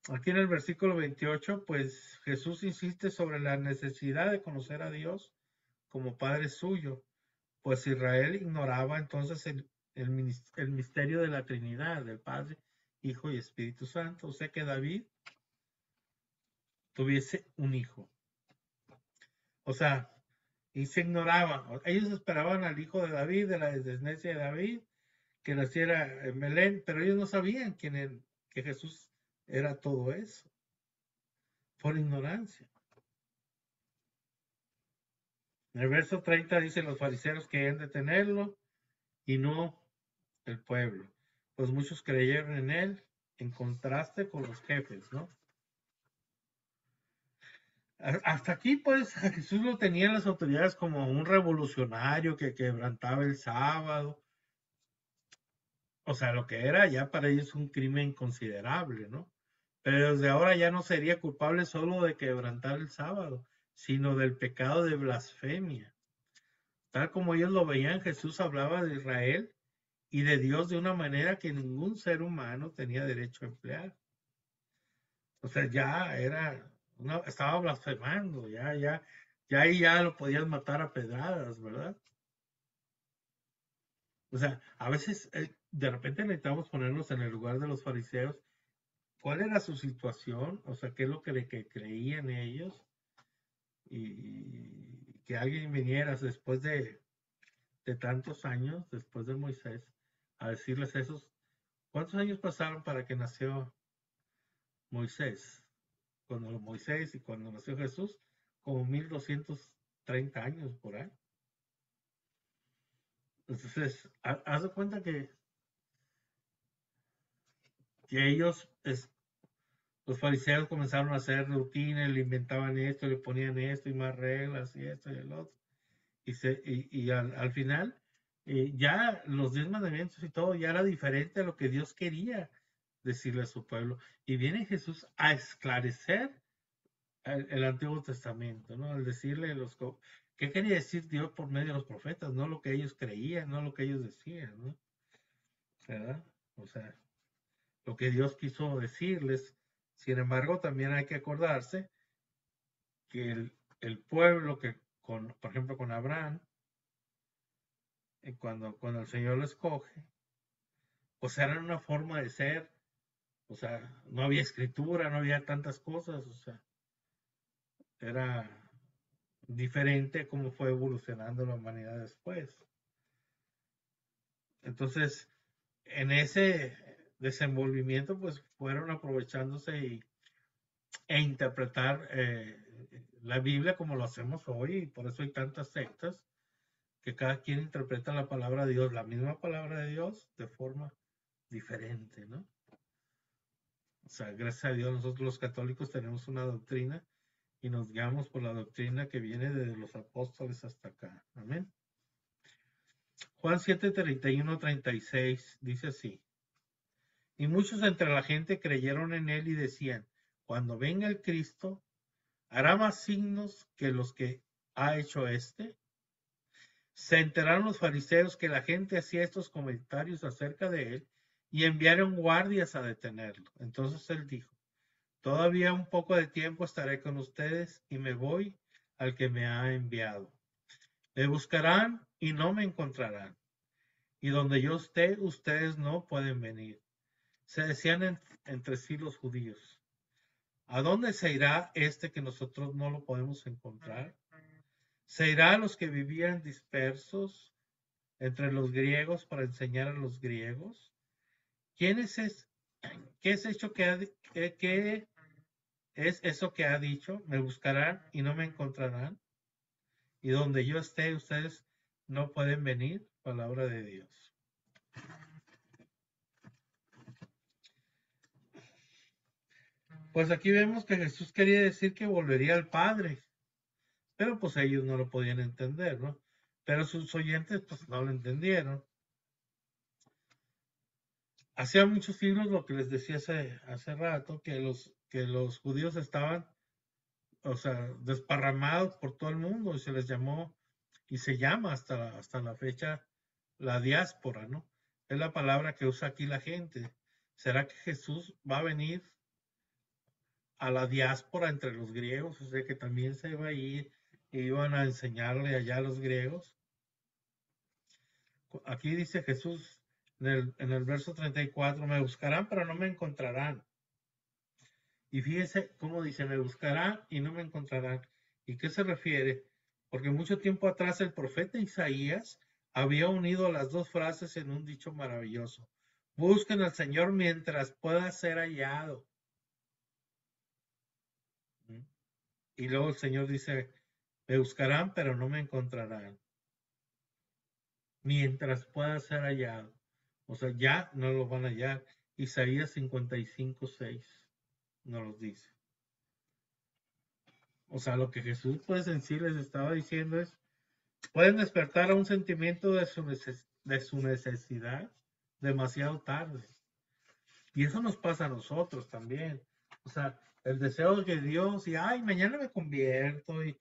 Aquí en el versículo 28, pues Jesús insiste sobre la necesidad de conocer a Dios como Padre suyo, pues Israel ignoraba entonces el misterio de la Trinidad, del Padre, Hijo y Espíritu Santo. O sea que David tuviese un hijo. O sea, y se ignoraba. Ellos esperaban al hijo de David, de la descendencia de David, que naciera en Belén, pero ellos no sabían que Jesús era todo eso, por ignorancia. En el verso 30 dice: los fariseos querían detenerlo y no el pueblo, pues muchos creyeron en él, en contraste con los jefes, ¿no? Hasta aquí, pues, a Jesús lo tenían las autoridades como un revolucionario que quebrantaba el sábado. O sea, lo que era ya para ellos un crimen considerable, ¿no? Pero desde ahora ya no sería culpable solo de quebrantar el sábado, sino del pecado de blasfemia. Tal como ellos lo veían, Jesús hablaba de Israel y de Dios de una manera que ningún ser humano tenía derecho a emplear. O sea, ya era, estaba blasfemando, ya ahí ya lo podías matar a pedradas, ¿verdad? O sea, a veces de repente necesitamos ponernos en el lugar de los fariseos. ¿Cuál era su situación? O sea, ¿qué es lo que creían ellos? Y que alguien viniera después de tantos años, después de Moisés, a decirles esos. ¿Cuántos años pasaron para que nació Moisés? Cuando Moisés y cuando nació Jesús, como 1230 años por ahí. Entonces, haz de cuenta que ellos, los fariseos comenzaron a hacer rutinas, le inventaban esto, le ponían esto y más reglas y esto y el otro. Y al final, ya los 10 mandamientos y todo ya era diferente a lo que Dios quería decirle a su pueblo. Y viene Jesús a esclarecer el Antiguo Testamento, ¿no? Al decirle qué quería decir Dios por medio de los profetas, no lo que ellos creían, no lo que ellos decían, ¿no? ¿Verdad? O sea, lo que Dios quiso decirles. Sin embargo, también hay que acordarse que el pueblo por ejemplo, con Abraham, cuando el Señor lo escoge, pues era una forma de ser, o sea, no había escritura, no había tantas cosas, o sea, era diferente cómo fue evolucionando la humanidad después. Entonces, en ese desenvolvimiento, pues fueron aprovechándose e interpretar la Biblia como lo hacemos hoy, y por eso hay tantas sectas que cada quien interpreta la palabra de Dios, la misma palabra de Dios, de forma diferente, ¿no? O sea, gracias a Dios nosotros los católicos tenemos una doctrina y nos guiamos por la doctrina que viene desde los apóstoles hasta acá. Amén. Juan 7, 31, 36 dice así: y muchos entre la gente creyeron en él y decían: cuando venga el Cristo, ¿hará más signos que los que ha hecho este? Se enteraron los fariseos que la gente hacía estos comentarios acerca de él y enviaron guardias a detenerlo. Entonces él dijo: todavía un poco de tiempo estaré con ustedes y me voy al que me ha enviado. Me buscarán y no me encontrarán. Y donde yo esté, ustedes no pueden venir. Se decían entre sí los judíos: ¿a dónde se irá este que nosotros no lo podemos encontrar? ¿Se irá a los que vivían dispersos entre los griegos para enseñar a los griegos? ¿Quién es ese? ¿Qué es eso qué es eso que ha dicho? Me buscarán y no me encontrarán. Y donde yo esté, ustedes no pueden venir. Palabra de Dios. Pues aquí vemos que Jesús quería decir que volvería al Padre, pero pues ellos no lo podían entender, ¿no? Pero sus oyentes pues no lo entendieron. Hacía muchos siglos, lo que les decía hace rato, que los judíos estaban, o sea, desparramados por todo el mundo y se les llamó y se llama hasta la fecha la diáspora, ¿no? Es la palabra que usa aquí la gente. ¿Será que Jesús va a venir a la diáspora entre los griegos? O sea, que también se iba a ir e iban a enseñarle allá a los griegos. Aquí dice Jesús en el verso 34, me buscarán, pero no me encontrarán. Y fíjese cómo dice, me buscarán y no me encontrarán. ¿Y qué se refiere? Porque mucho tiempo atrás el profeta Isaías había unido las dos frases en un dicho maravilloso. Busquen al Señor mientras pueda ser hallado. Y luego el Señor dice, me buscarán, pero no me encontrarán. Mientras pueda ser hallado. O sea, ya no lo van a hallar. Isaías 55:6 nos lo dice. O sea, lo que Jesús pues en sí les estaba diciendo es, pueden despertar a un sentimiento de su necesidad demasiado tarde. Y eso nos pasa a nosotros también. O sea, el deseo de Dios y, ay, mañana me convierto y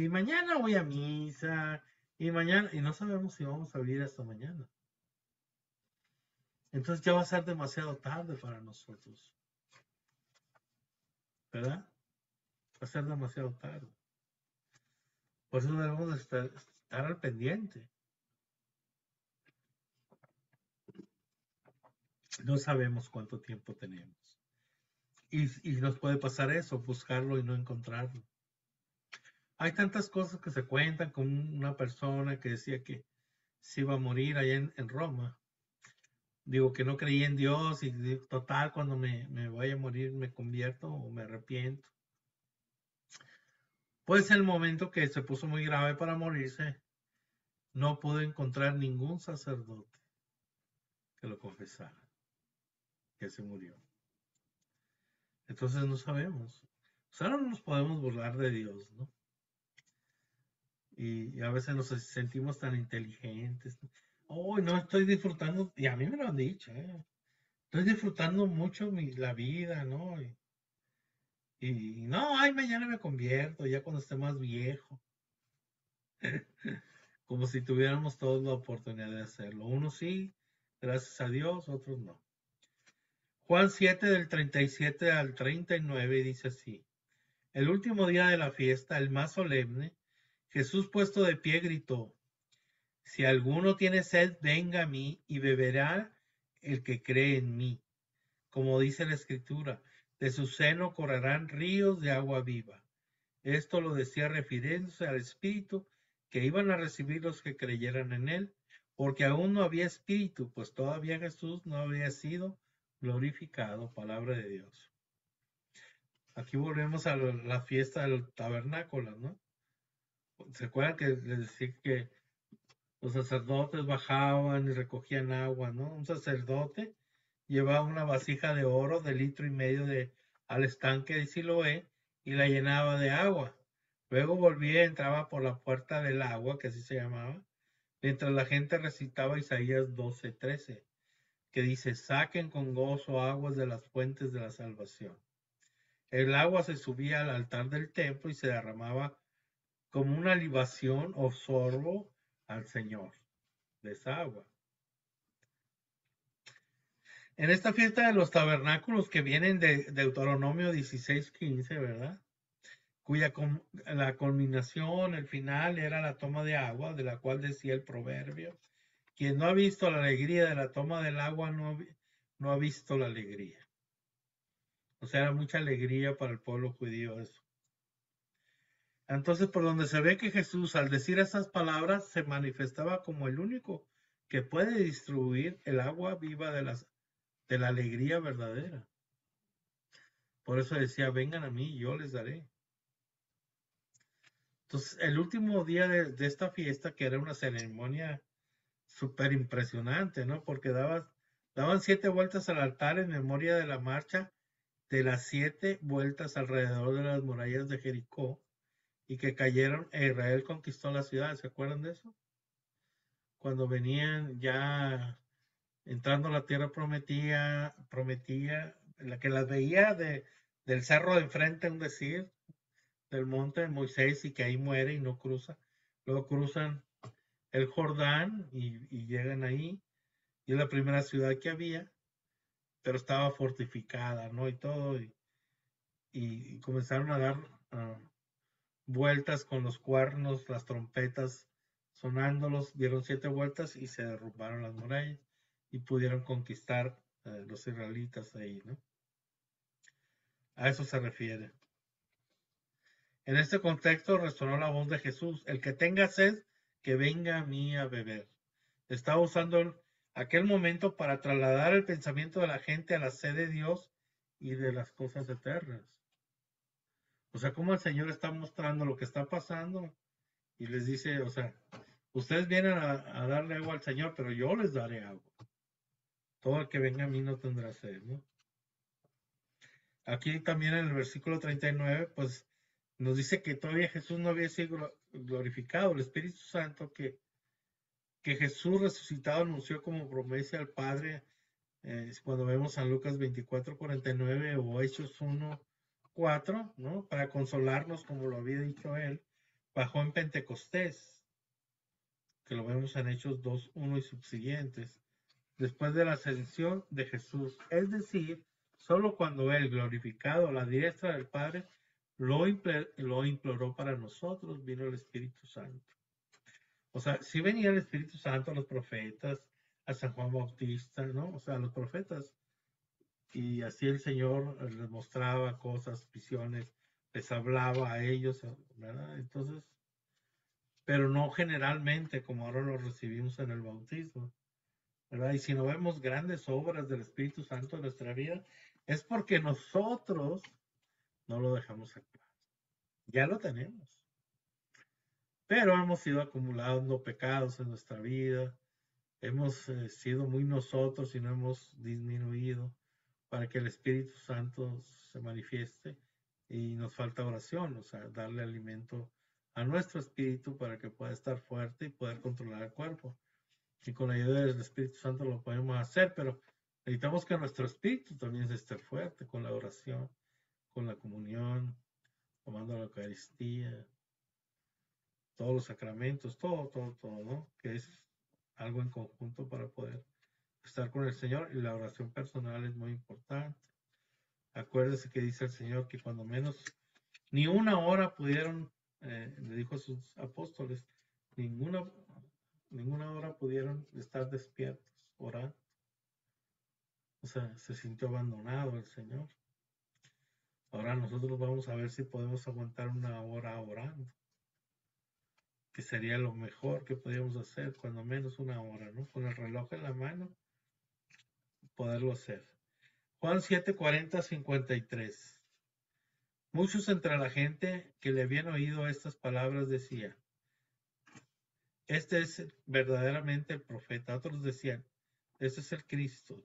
mañana voy a misa y mañana, y no sabemos si vamos a vivir hasta mañana. Entonces ya va a ser demasiado tarde para nosotros. ¿Verdad? Va a ser demasiado tarde. Por eso debemos estar al pendiente. No sabemos cuánto tiempo tenemos. Y nos puede pasar eso, buscarlo y no encontrarlo. Hay tantas cosas que se cuentan con una persona que decía que se iba a morir allá en Roma. Digo que no creía en Dios y total, cuando me vaya a morir me convierto o me arrepiento. Pues el momento que se puso muy grave para morirse, no pudo encontrar ningún sacerdote que lo confesara, que se murió. Entonces no sabemos. O sea, no nos podemos burlar de Dios, ¿no? Y a veces nos sentimos tan inteligentes. Oh, no estoy disfrutando, y a mí me lo han dicho, estoy disfrutando mucho la vida, ¿no? Y no, ay, mañana me convierto, ya cuando esté más viejo. Como si tuviéramos todos la oportunidad de hacerlo. Unos sí, gracias a Dios, otros no. Juan 7 del 37 al 39 dice así. El último día de la fiesta, el más solemne, Jesús puesto de pie gritó, si alguno tiene sed, venga a mí y beberá el que cree en mí. Como dice la Escritura, de su seno correrán ríos de agua viva. Esto lo decía refiriéndose al Espíritu que iban a recibir los que creyeran en él, porque aún no había Espíritu, pues todavía Jesús no había sido glorificado, palabra de Dios. Aquí volvemos a la fiesta del tabernáculo, ¿no? ¿Se acuerdan que les decía que los sacerdotes bajaban y recogían agua, ¿no? Un sacerdote llevaba una vasija de oro de 1,5 litros al estanque de Siloé y la llenaba de agua. Luego volvía y entraba por la puerta del agua, que así se llamaba, mientras la gente recitaba Isaías 12:13, que dice, saquen con gozo aguas de las fuentes de la salvación. El agua se subía al altar del templo y se derramaba como una libación o sorbo al Señor de esa agua. En esta fiesta de los tabernáculos que vienen de Deuteronomio 16:15, ¿verdad? La culminación, el final era la toma de agua, de la cual decía el proverbio, quien no ha visto la alegría de la toma del agua no ha visto la alegría. O sea, era mucha alegría para el pueblo judío eso. Entonces, por donde se ve que Jesús, al decir esas palabras, se manifestaba como el único que puede distribuir el agua viva de la alegría verdadera. Por eso decía, vengan a mí, yo les daré. Entonces, el último día de esta fiesta, que era una ceremonia súper impresionante, ¿no? Porque daban 7 vueltas al altar en memoria de la marcha de las 7 vueltas alrededor de las murallas de Jericó y que cayeron e Israel conquistó la ciudad. ¿Se acuerdan de eso? Cuando venían ya entrando a la tierra prometía, la que las veía del cerro de enfrente, un decir, del monte de Moisés, y que ahí muere y no cruza. Luego cruzan el Jordán y llegan ahí, y es la primera ciudad que había, pero estaba fortificada, ¿no? Y todo, y comenzaron a dar vueltas con los cuernos, las trompetas sonándolos, dieron 7 vueltas y se derrumbaron las murallas y pudieron conquistar los israelitas ahí, ¿no? A eso se refiere. En este contexto resonó la voz de Jesús: el que tenga sed, que venga a mí a beber. Estaba usando aquel momento para trasladar el pensamiento de la gente a la sed de Dios y de las cosas eternas. O sea, como el Señor está mostrando lo que está pasando y les dice, o sea, ustedes vienen a darle agua al Señor, pero yo les daré agua. Todo el que venga a mí no tendrá sed, ¿no? Aquí también en el versículo 39, pues nos dice que todavía Jesús no había sido glorificado. El Espíritu Santo que Jesús resucitado anunció como promesa al Padre, cuando vemos San Lucas 24:49 o Hechos 1:4, ¿no? Para consolarnos, como lo había dicho él, bajó en Pentecostés, que lo vemos en Hechos 2:1 y subsiguientes, después de la ascensión de Jesús. Es decir, solo cuando él, glorificado a la diestra del Padre, lo imploró para nosotros, vino el Espíritu Santo. O sea, sí venía el Espíritu Santo a los profetas, a San Juan Bautista, ¿no? O sea, a los profetas. Y así el Señor les mostraba cosas, visiones, les hablaba a ellos, ¿verdad? Entonces, pero no generalmente como ahora lo recibimos en el bautismo, ¿verdad? Y si no vemos grandes obras del Espíritu Santo en nuestra vida, es porque nosotros no lo dejamos actuar. Ya lo tenemos. Pero hemos ido acumulando pecados en nuestra vida, hemos sido muy nosotros y no hemos disminuido para que el Espíritu Santo se manifieste, y nos falta oración, o sea, darle alimento a nuestro espíritu para que pueda estar fuerte y poder controlar el cuerpo. Y con la ayuda del Espíritu Santo lo podemos hacer, pero necesitamos que nuestro espíritu también esté fuerte con la oración, con la comunión, tomando la Eucaristía, todos los sacramentos, todo, ¿no? Que es algo en conjunto para poder estar con el Señor, y la oración personal es muy importante. Acuérdese que dice el Señor que cuando menos ni una hora pudieron, le dijo a sus apóstoles, ninguna hora pudieron estar despiertos, orando. O sea, se sintió abandonado el Señor. Ahora nosotros vamos a ver si podemos aguantar una hora orando, que sería lo mejor que podíamos hacer, cuando menos una hora, ¿no? Con el reloj en la mano, poderlo hacer. Juan 7:40-53. Muchos entre la gente que le habían oído estas palabras decían, este es verdaderamente el profeta. Otros decían, este es el Cristo.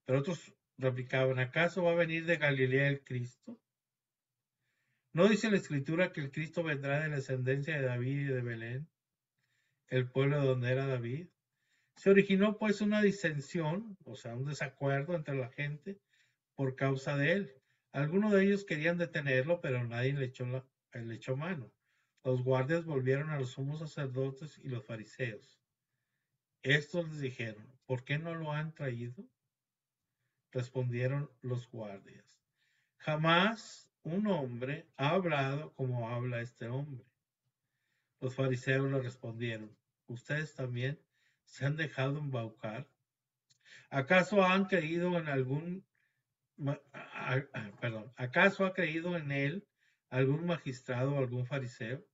Pero otros replicaban, ¿acaso va a venir de Galilea el Cristo? ¿No dice la Escritura que el Cristo vendrá de la descendencia de David y de Belén, el pueblo donde era David? Se originó pues una disensión, o sea, un desacuerdo entre la gente por causa de él. Algunos de ellos querían detenerlo, pero nadie le echó mano. Los guardias volvieron a los sumos sacerdotes y los fariseos. Estos les dijeron, ¿por qué no lo han traído? Respondieron los guardias, jamás un hombre ha hablado como habla este hombre. Los fariseos le respondieron, ¿ustedes también se han dejado embaucar? ¿Acaso han creído en ¿acaso ha creído en él algún magistrado o algún fariseo?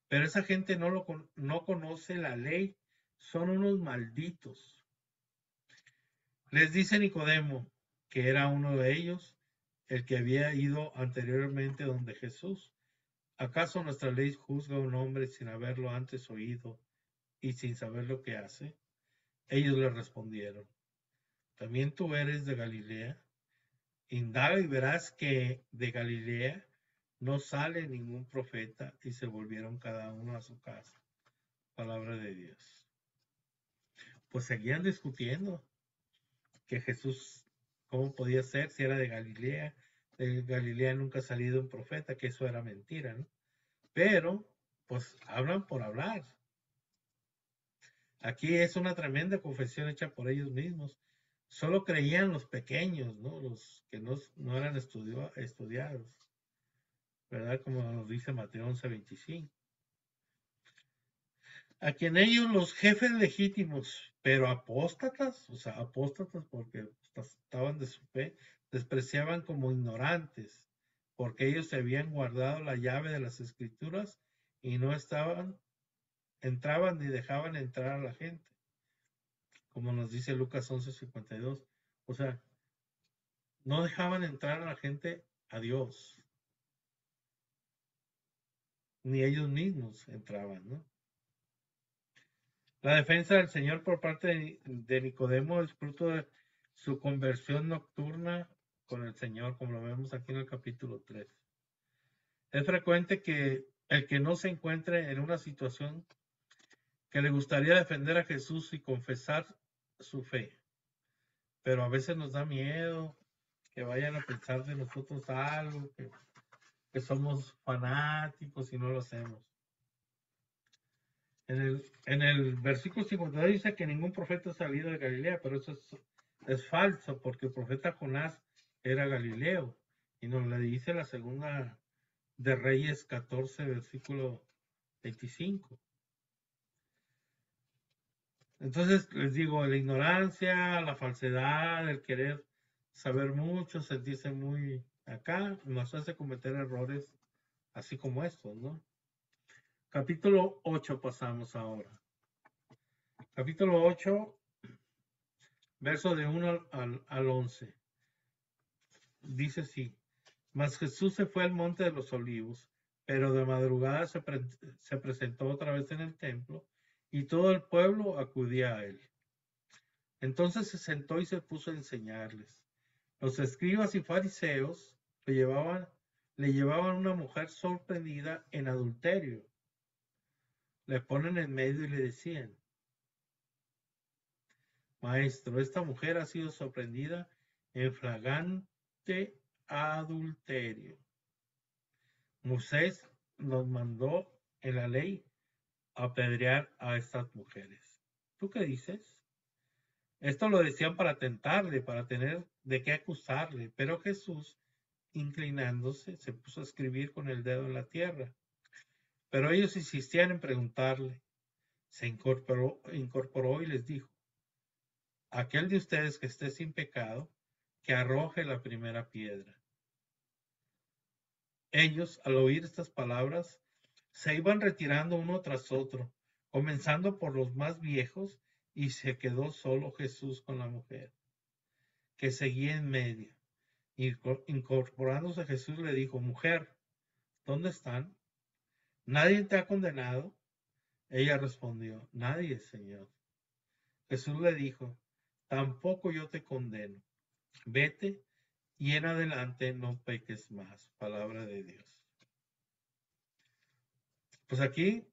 Pero esa gente no conoce la ley, son unos malditos. Les dice Nicodemo, que era uno de ellos, el que había ido anteriormente donde Jesús. ¿Acaso nuestra ley juzga a un hombre sin haberlo antes oído y sin saber lo que hace? Ellos le respondieron, también tú eres de Galilea. Indaga y verás que de Galilea no sale ningún profeta. Y se volvieron cada uno a su casa. Palabra de Dios. Pues seguían discutiendo que Jesús, cómo podía ser, si era de Galilea. De Galilea nunca ha salido un profeta, que eso era mentira, ¿no? Pero, pues hablan por hablar. Aquí es una tremenda confesión hecha por ellos mismos. Solo creían los pequeños, ¿no? Los que no eran estudiados, ¿verdad? Como nos dice Mateo 11:25. A quien ellos los jefes legítimos, pero apóstatas, o sea, apóstatas porque estaban de su fe, despreciaban como ignorantes, porque ellos se habían guardado la llave de las escrituras y no entraban ni dejaban entrar a la gente, como nos dice Lucas 11:52. O sea, no dejaban entrar a la gente a Dios, ni ellos mismos entraban, ¿no? La defensa del Señor por parte de Nicodemo es fruto de su conversión nocturna con el Señor, como lo vemos aquí en el capítulo 3. Es frecuente que el que no se encuentre en una situación que le gustaría defender a Jesús y confesar su fe, pero a veces nos da miedo que vayan a pensar de nosotros algo, que somos fanáticos y no lo hacemos. En el versículo 52 dice que ningún profeta ha salido de Galilea, pero eso es falso, porque el profeta Jonás era galileo, y nos le dice la segunda de Reyes 14, versículo 25. Entonces les digo, la ignorancia, la falsedad, el querer saber mucho, sentirse muy acá, nos hace cometer errores así como estos, ¿no? Capítulo 8 pasamos ahora. Capítulo 8, verso de 1 al 11. Dice así: Mas Jesús se fue al monte de los olivos, pero de madrugada se presentó otra vez en el templo, y todo el pueblo acudía a él. Entonces se sentó y se puso a enseñarles. Los escribas y fariseos le llevaban una mujer sorprendida en adulterio. Le ponen en medio y le decían: Maestro, esta mujer ha sido sorprendida en flagrante adulterio. Moisés nos mandó en la ley apedrear a estas mujeres. ¿Tú qué dices? Esto lo decían para tentarle, para tener de qué acusarle, pero Jesús, inclinándose, se puso a escribir con el dedo en la tierra. Pero ellos insistían en preguntarle. Se incorporó y les dijo: Aquel de ustedes que esté sin pecado, que arroje la primera piedra. Ellos, al oír estas palabras, se iban retirando uno tras otro, comenzando por los más viejos, y se quedó solo Jesús con la mujer, que seguía en medio. Incorporándose Jesús le dijo: Mujer, ¿dónde están? ¿Nadie te ha condenado? Ella respondió: Nadie, Señor. Jesús le dijo: Tampoco yo te condeno. Vete y en adelante no peques más. Palabra de Dios. Pues aquí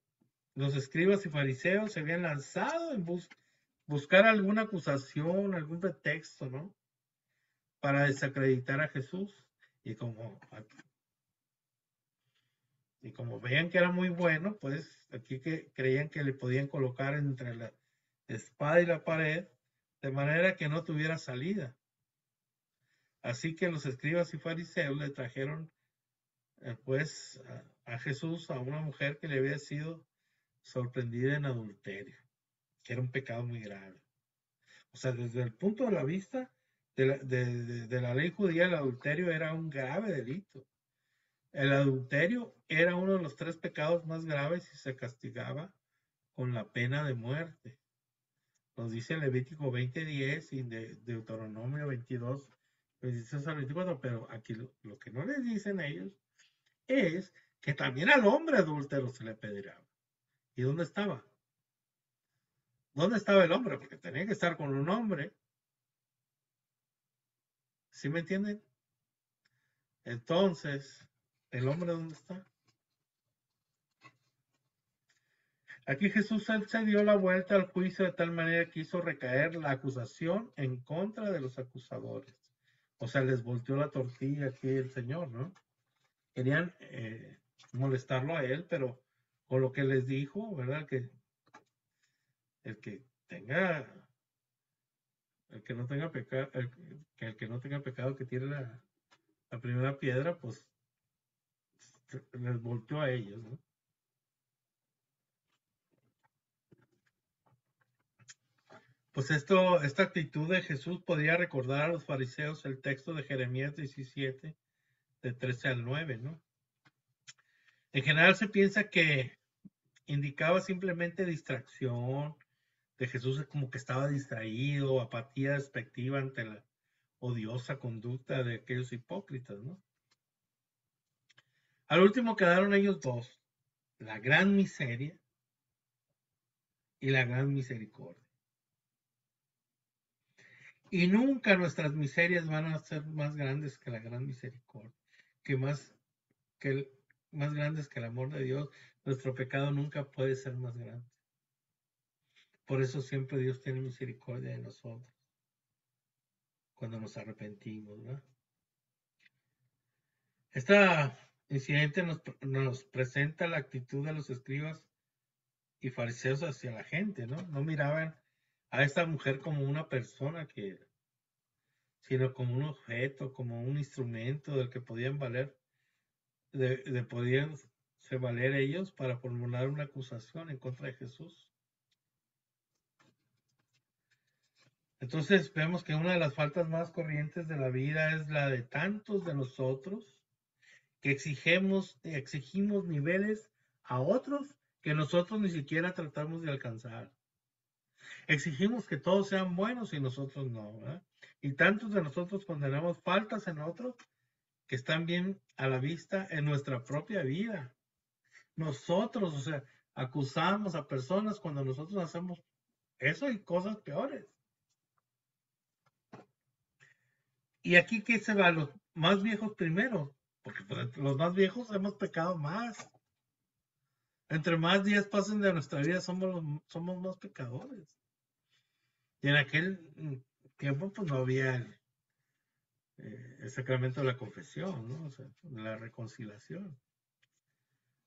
los escribas y fariseos se habían lanzado en buscar alguna acusación, algún pretexto, ¿no? Para desacreditar a Jesús. Y como veían que era muy bueno, pues aquí que creían que le podían colocar entre la espada y la pared, de manera que no tuviera salida. Así que los escribas y fariseos le trajeron pues a Jesús a una mujer que le había sido sorprendida en adulterio, que era un pecado muy grave. O sea, desde el punto de la vista de la ley judía, el adulterio era un grave delito. El adulterio era uno de los 3 pecados más graves y se castigaba con la pena de muerte. Nos dice Levítico 20:10 y Deuteronomio 22, 26 al 24, pero aquí lo que no les dicen ellos es que también al hombre adúltero se le apedreaba. ¿Y dónde estaba? ¿Dónde estaba el hombre? Porque tenía que estar con un hombre. ¿Sí me entienden? Entonces, ¿el hombre dónde está? Aquí Jesús él se dio la vuelta al juicio de tal manera que hizo recaer la acusación en contra de los acusadores. O sea, les volteó la tortilla aquí el Señor, ¿no? Querían molestarlo a él, pero con lo que les dijo, ¿verdad? El que tenga, el que no tenga pecado, el que no tenga pecado que tire la primera piedra, pues les volteó a ellos, ¿no? Pues esta actitud de Jesús podría recordar a los fariseos el texto de Jeremías 17, de 13 al 9, ¿no? En general se piensa que indicaba simplemente distracción, de Jesús como que estaba distraído, apatía despectiva ante la odiosa conducta de aquellos hipócritas, ¿no? Al último quedaron ellos dos, la gran miseria y la gran misericordia. Y nunca nuestras miserias van a ser más grandes que la gran misericordia, que más grandes que el amor de Dios. Nuestro pecado nunca puede ser más grande. Por eso siempre Dios tiene misericordia de nosotros cuando nos arrepentimos, ¿verdad? Este incidente nos presenta la actitud de los escribas y fariseos hacia la gente, ¿no? No miraban a esta mujer como una persona sino como un objeto, como un instrumento del que podían podían se valer ellos para formular una acusación en contra de Jesús. Entonces vemos que una de las faltas más corrientes de la vida es la de tantos de nosotros que exigimos niveles a otros que nosotros ni siquiera tratamos de alcanzar. Exigimos que todos sean buenos y nosotros no, ¿verdad? Y tantos de nosotros condenamos faltas en otros que están bien a la vista en nuestra propia vida. Nosotros, o sea, acusamos a personas cuando nosotros hacemos eso y cosas peores. Y aquí, ¿qué se va? Los más viejos primero, porque pues, los más viejos hemos pecado más. Entre más días pasen de nuestra vida, somos más pecadores. Y en aquel tiempo, pues no había el sacramento de la confesión, ¿no? O sea, de la reconciliación.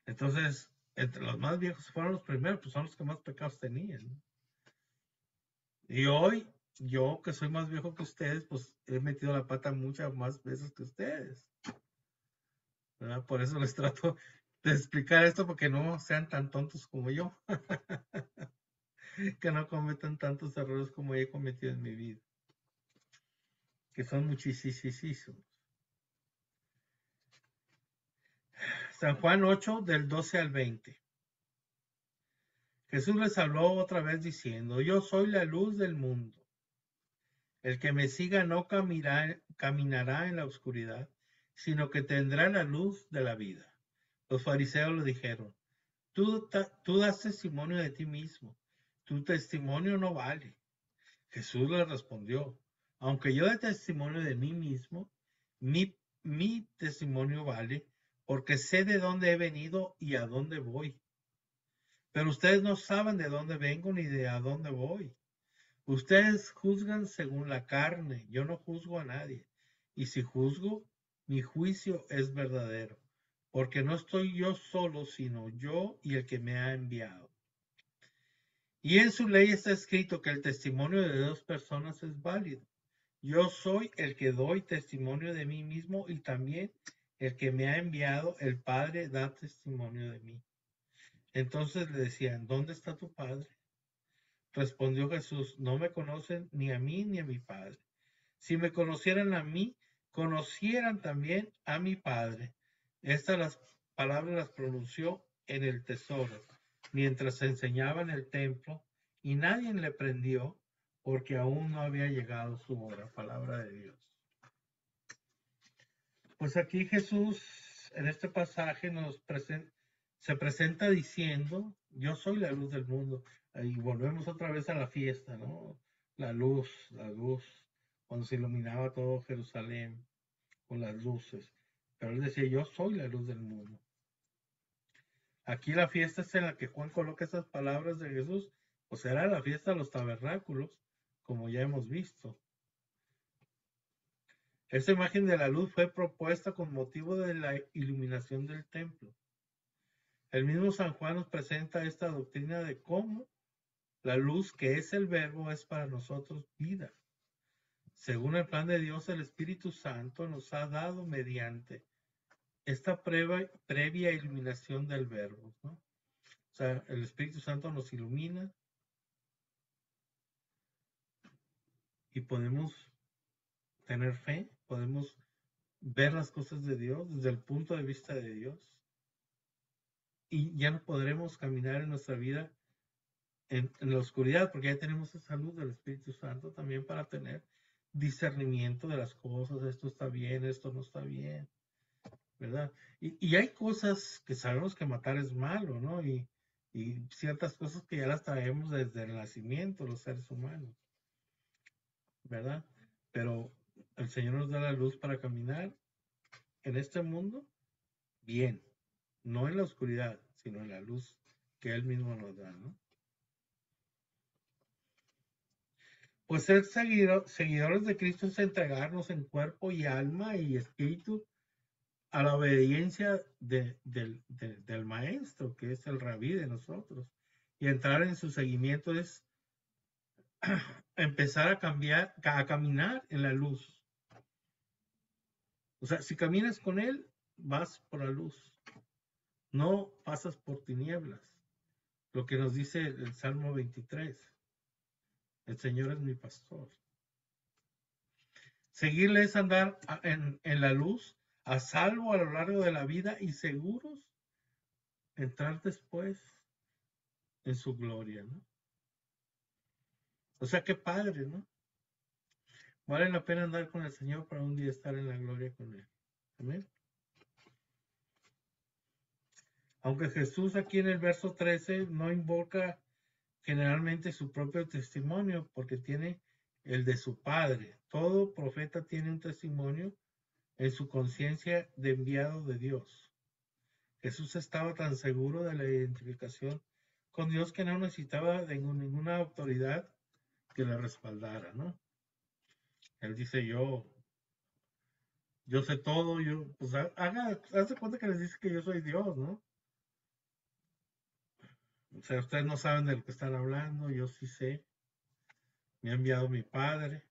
Entonces, entre los más viejos fueron los primeros, pues son los que más pecados tenían, ¿no? Y hoy, yo que soy más viejo que ustedes, pues he metido la pata muchas más veces que ustedes, ¿verdad? Por eso les trato de explicar esto, porque no sean tan tontos como yo, que no cometan tantos errores como he cometido en mi vida, que son muchísimos. San Juan 8, del 12 al 20. Jesús les habló otra vez diciendo: yo soy la luz del mundo. El que me siga no caminará en la oscuridad, sino que tendrá la luz de la vida. Los fariseos le dijeron: tú das testimonio de ti mismo, tu testimonio no vale. Jesús les respondió: aunque yo dé testimonio de mí mismo, mi testimonio vale, porque sé de dónde he venido y a dónde voy. Pero ustedes no saben de dónde vengo ni de a dónde voy. Ustedes juzgan según la carne, yo no juzgo a nadie. Y si juzgo, mi juicio es verdadero, porque no estoy yo solo, sino yo y el que me ha enviado. Y en su ley está escrito que el testimonio de dos personas es válido. Yo soy el que doy testimonio de mí mismo y también el que me ha enviado, el Padre, da testimonio de mí. Entonces le decían: ¿dónde está tu Padre? Respondió Jesús: no me conocen ni a mí ni a mi Padre. Si me conocieran a mí, conocieran también a mi Padre. Estas palabras las pronunció en el tesoro, mientras enseñaba en el templo, y nadie le prendió, porque aún no había llegado su hora. Palabra de Dios. Pues aquí Jesús, en este pasaje, se presenta diciendo: yo soy la luz del mundo. Y volvemos otra vez a la fiesta, ¿no? La luz, cuando se iluminaba todo Jerusalén con las luces. Pero él decía, yo soy la luz del mundo. Aquí la fiesta es en la que Juan coloca esas palabras de Jesús, pues era la fiesta de los tabernáculos, como ya hemos visto. Esta imagen de la luz fue propuesta con motivo de la iluminación del templo. El mismo San Juan nos presenta esta doctrina de cómo la luz que es el verbo es para nosotros vida. Según el plan de Dios, el Espíritu Santo nos ha dado mediante esta previa iluminación del verbo, ¿no? O sea, el Espíritu Santo nos ilumina y podemos tener fe, podemos ver las cosas de Dios desde el punto de vista de Dios y ya no podremos caminar en nuestra vida en la oscuridad porque ya tenemos esa luz del Espíritu Santo también para tener discernimiento de las cosas, esto está bien, esto no está bien, ¿verdad? Y hay cosas que sabemos que matar es malo, ¿no? Y ciertas cosas que ya las traemos desde el nacimiento, los seres humanos, ¿verdad? Pero el Señor nos da la luz para caminar en este mundo bien, no en la oscuridad, sino en la luz que Él mismo nos da, ¿no? Pues ser seguidores de Cristo es entregarnos en cuerpo y alma y espíritu a la obediencia del maestro, que es el rabí de nosotros. Y entrar en su seguimiento es empezar a caminar en la luz. O sea, si caminas con él, vas por la luz. No pasas por tinieblas. Lo que nos dice el Salmo 23. El Señor es mi pastor. Seguirle es andar en la luz, a salvo a lo largo de la vida y seguros entrar después en su gloria, ¿no? O sea, qué padre, ¿no? Vale la pena andar con el Señor para un día estar en la gloria con Él. Amén. Aunque Jesús aquí en el verso 13 no invoca generalmente su propio testimonio porque tiene el de su Padre. Todo profeta tiene un testimonio en su conciencia de enviado de Dios. Jesús estaba tan seguro de la identificación con Dios que no necesitaba de ninguna autoridad que le respaldara, ¿no? Él dice, yo sé todo, pues hace cuenta que les dice que yo soy Dios, ¿no? O sea, ustedes no saben de lo que están hablando, yo sí sé. Me ha enviado mi Padre.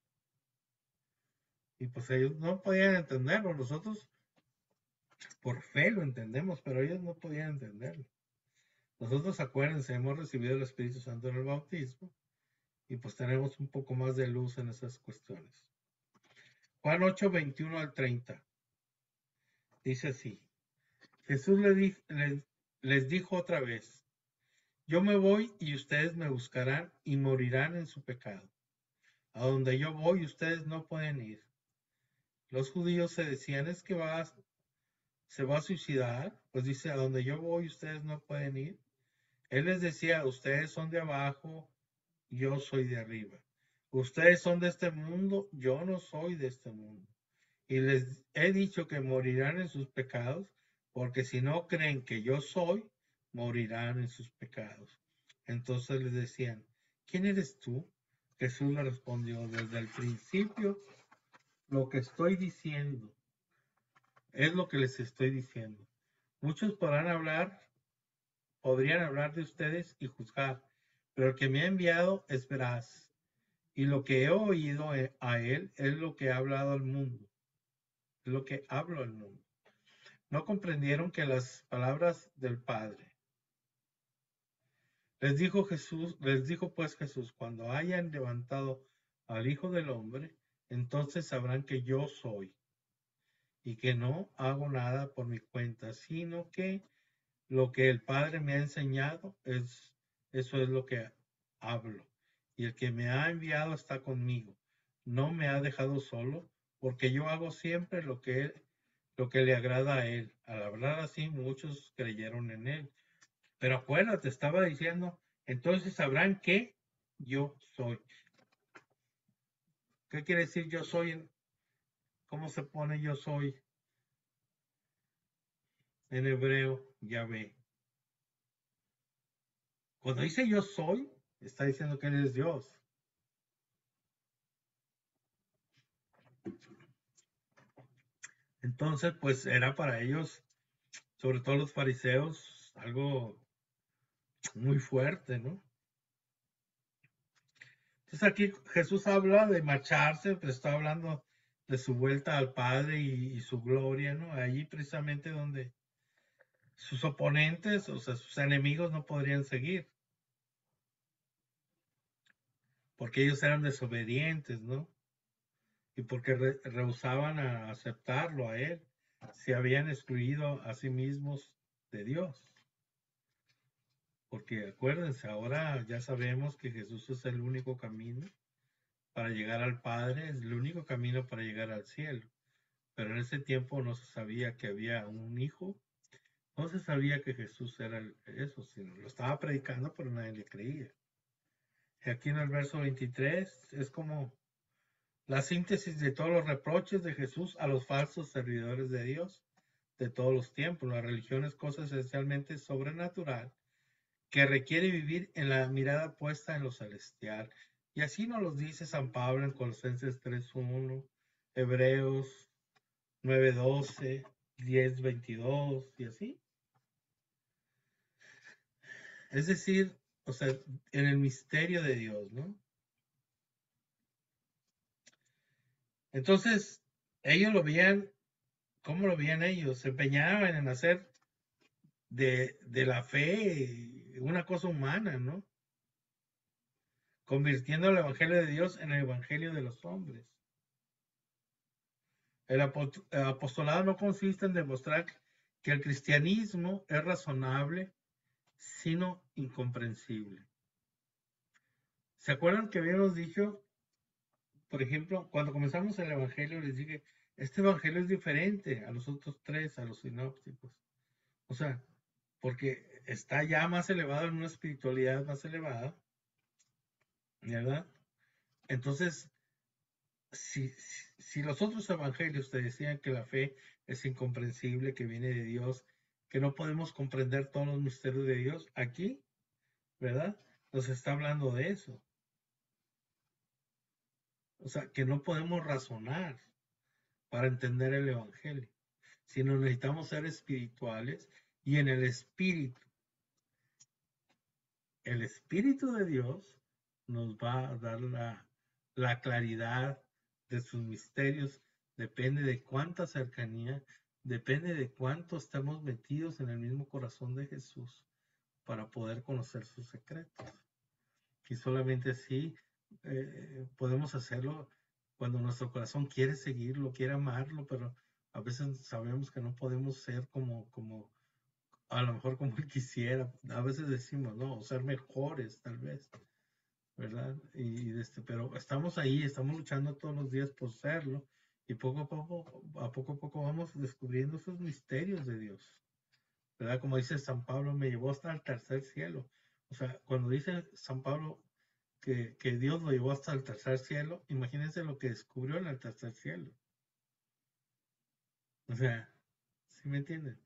Y pues ellos no podían entenderlo. Nosotros por fe lo entendemos, pero ellos no podían entenderlo. Nosotros, acuérdense, hemos recibido el Espíritu Santo en el bautismo y pues tenemos un poco más de luz en esas cuestiones. Juan 8, 21 al 30. Dice así. Jesús les dijo otra vez, yo me voy y ustedes me buscarán y morirán en su pecado. A donde yo voy ustedes no pueden ir. Los judíos se decían, es que se va a suicidar, pues dice, a donde yo voy ustedes no pueden ir. Él les decía, ustedes son de abajo, yo soy de arriba. Ustedes son de este mundo, yo no soy de este mundo. Y les he dicho que morirán en sus pecados, porque si no creen que yo soy, morirán en sus pecados. Entonces les decían, ¿quién eres tú? Jesús le respondió, desde el principio, lo que estoy diciendo es lo que les estoy diciendo. Muchos podrían hablar de ustedes y juzgar, pero el que me ha enviado es veraz, y lo que he oído a él es lo que ha hablado al mundo, es lo que hablo al mundo. No comprendieron que las palabras del Padre. Les dijo pues Jesús, cuando hayan levantado al Hijo del Hombre, entonces sabrán que yo soy, y que no hago nada por mi cuenta, sino que lo que el Padre me ha enseñado, eso es lo que hablo. Y el que me ha enviado está conmigo. No me ha dejado solo, porque yo hago siempre lo que le agrada a él. Al hablar así, muchos creyeron en él. Pero acuérdate, estaba diciendo, entonces sabrán que yo soy. ¿Qué quiere decir yo soy? ¿Cómo se pone yo soy en hebreo? Yahvé. Cuando dice yo soy, está diciendo que Él es Dios. Entonces, pues era para ellos, sobre todo los fariseos, algo muy fuerte, ¿no? Entonces aquí Jesús habla de marcharse, pero está hablando de su vuelta al Padre y su gloria, ¿no? Allí precisamente donde sus oponentes, o sea, sus enemigos no podrían seguir, porque ellos eran desobedientes, ¿no? Y porque rehusaban a aceptarlo a Él, se habían excluido a sí mismos de Dios. Porque acuérdense, ahora ya sabemos que Jesús es el único camino para llegar al Padre, es el único camino para llegar al cielo. Pero en ese tiempo no se sabía que había un hijo, no se sabía que Jesús era eso, sino lo estaba predicando, pero nadie le creía. Y aquí en el verso 23 es como la síntesis de todos los reproches de Jesús a los falsos servidores de Dios de todos los tiempos. La religión es cosa esencialmente sobrenatural que requiere vivir en la mirada puesta en lo celestial. Y así nos lo dice San Pablo en Colosenses 3:1, Hebreos 9:12, 10:22 y así. Es decir, o sea, en el misterio de Dios, ¿no? Entonces, ellos lo veían, ¿cómo lo veían ellos? Se empeñaban en hacer de la fe una cosa humana, ¿no? Convirtiendo el Evangelio de Dios en el Evangelio de los hombres. El apostolado no consiste en demostrar que el cristianismo es razonable, sino incomprensible. ¿Se acuerdan que habíamos dicho, por ejemplo, cuando comenzamos el Evangelio, les dije, este Evangelio es diferente a los otros tres, a los sinópticos? O sea, porque está ya más elevado en una espiritualidad más elevada, ¿verdad? Entonces, si los otros evangelios te decían que la fe es incomprensible, que viene de Dios, que no podemos comprender todos los misterios de Dios, aquí, ¿verdad? Nos está hablando de eso. O sea, que no podemos razonar para entender el evangelio, sino necesitamos ser espirituales y en el espíritu de Dios nos va a dar la claridad de sus misterios. Depende de cuánta cercanía, depende de cuánto estamos metidos en el mismo corazón de Jesús para poder conocer sus secretos. Y solamente así podemos hacerlo cuando nuestro corazón quiere seguirlo, quiere amarlo, pero a veces sabemos que no podemos ser como a lo mejor como él quisiera. A veces decimos, no, ser mejores tal vez, ¿verdad? Pero estamos ahí, estamos luchando todos los días por serlo y poco a poco vamos descubriendo esos misterios de Dios, ¿verdad? Como dice San Pablo, me llevó hasta el tercer cielo. O sea, cuando dice San Pablo que Dios lo llevó hasta el tercer cielo, imagínense lo que descubrió en el tercer cielo. O sea, ¿sí me entienden?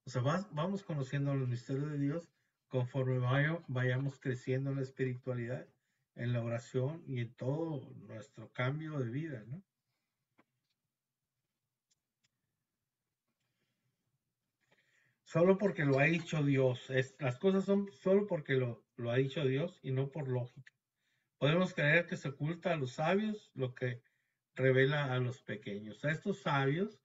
O sea, vamos conociendo los misterios de Dios conforme vayamos creciendo en la espiritualidad, en la oración y en todo nuestro cambio de vida, ¿no? Solo porque lo ha dicho Dios. Las cosas son solo porque lo ha dicho Dios y no por lógica. Podemos creer que se oculta a los sabios lo que revela a los pequeños. A estos sabios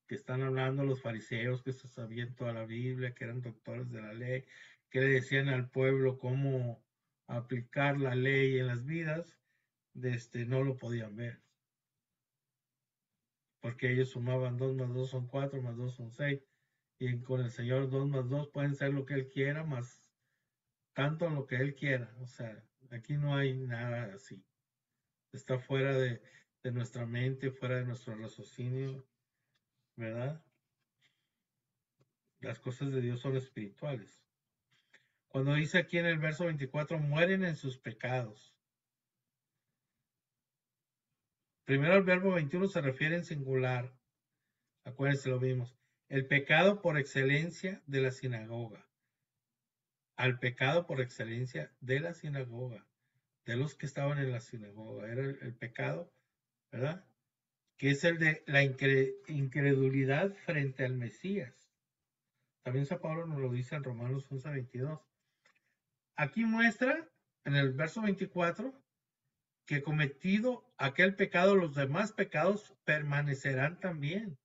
que están hablando, los fariseos que se sabían toda la Biblia, que eran doctores de la ley, que le decían al pueblo cómo aplicar la ley en las vidas, no lo podían ver. Porque ellos sumaban 2 más 2 son 4, más 2 son 6. Y con el Señor 2 más 2 pueden ser lo que Él quiera, más tanto lo que Él quiera. O sea, aquí no hay nada así. Está fuera de nuestra mente, fuera de nuestro raciocinio, ¿verdad? Las cosas de Dios son espirituales. Cuando dice aquí en el verso 24, mueren en sus pecados. Primero el verbo 21 se refiere en singular. Acuérdense, lo vimos. El pecado por excelencia de la sinagoga. Al pecado por excelencia de la sinagoga. De los que estaban en la sinagoga. Era el pecado, ¿verdad? Que es el de la incredulidad frente al Mesías. También San Pablo nos lo dice en Romanos 11:22. Aquí muestra, en el verso 24, que cometido aquel pecado, los demás pecados permanecerán también.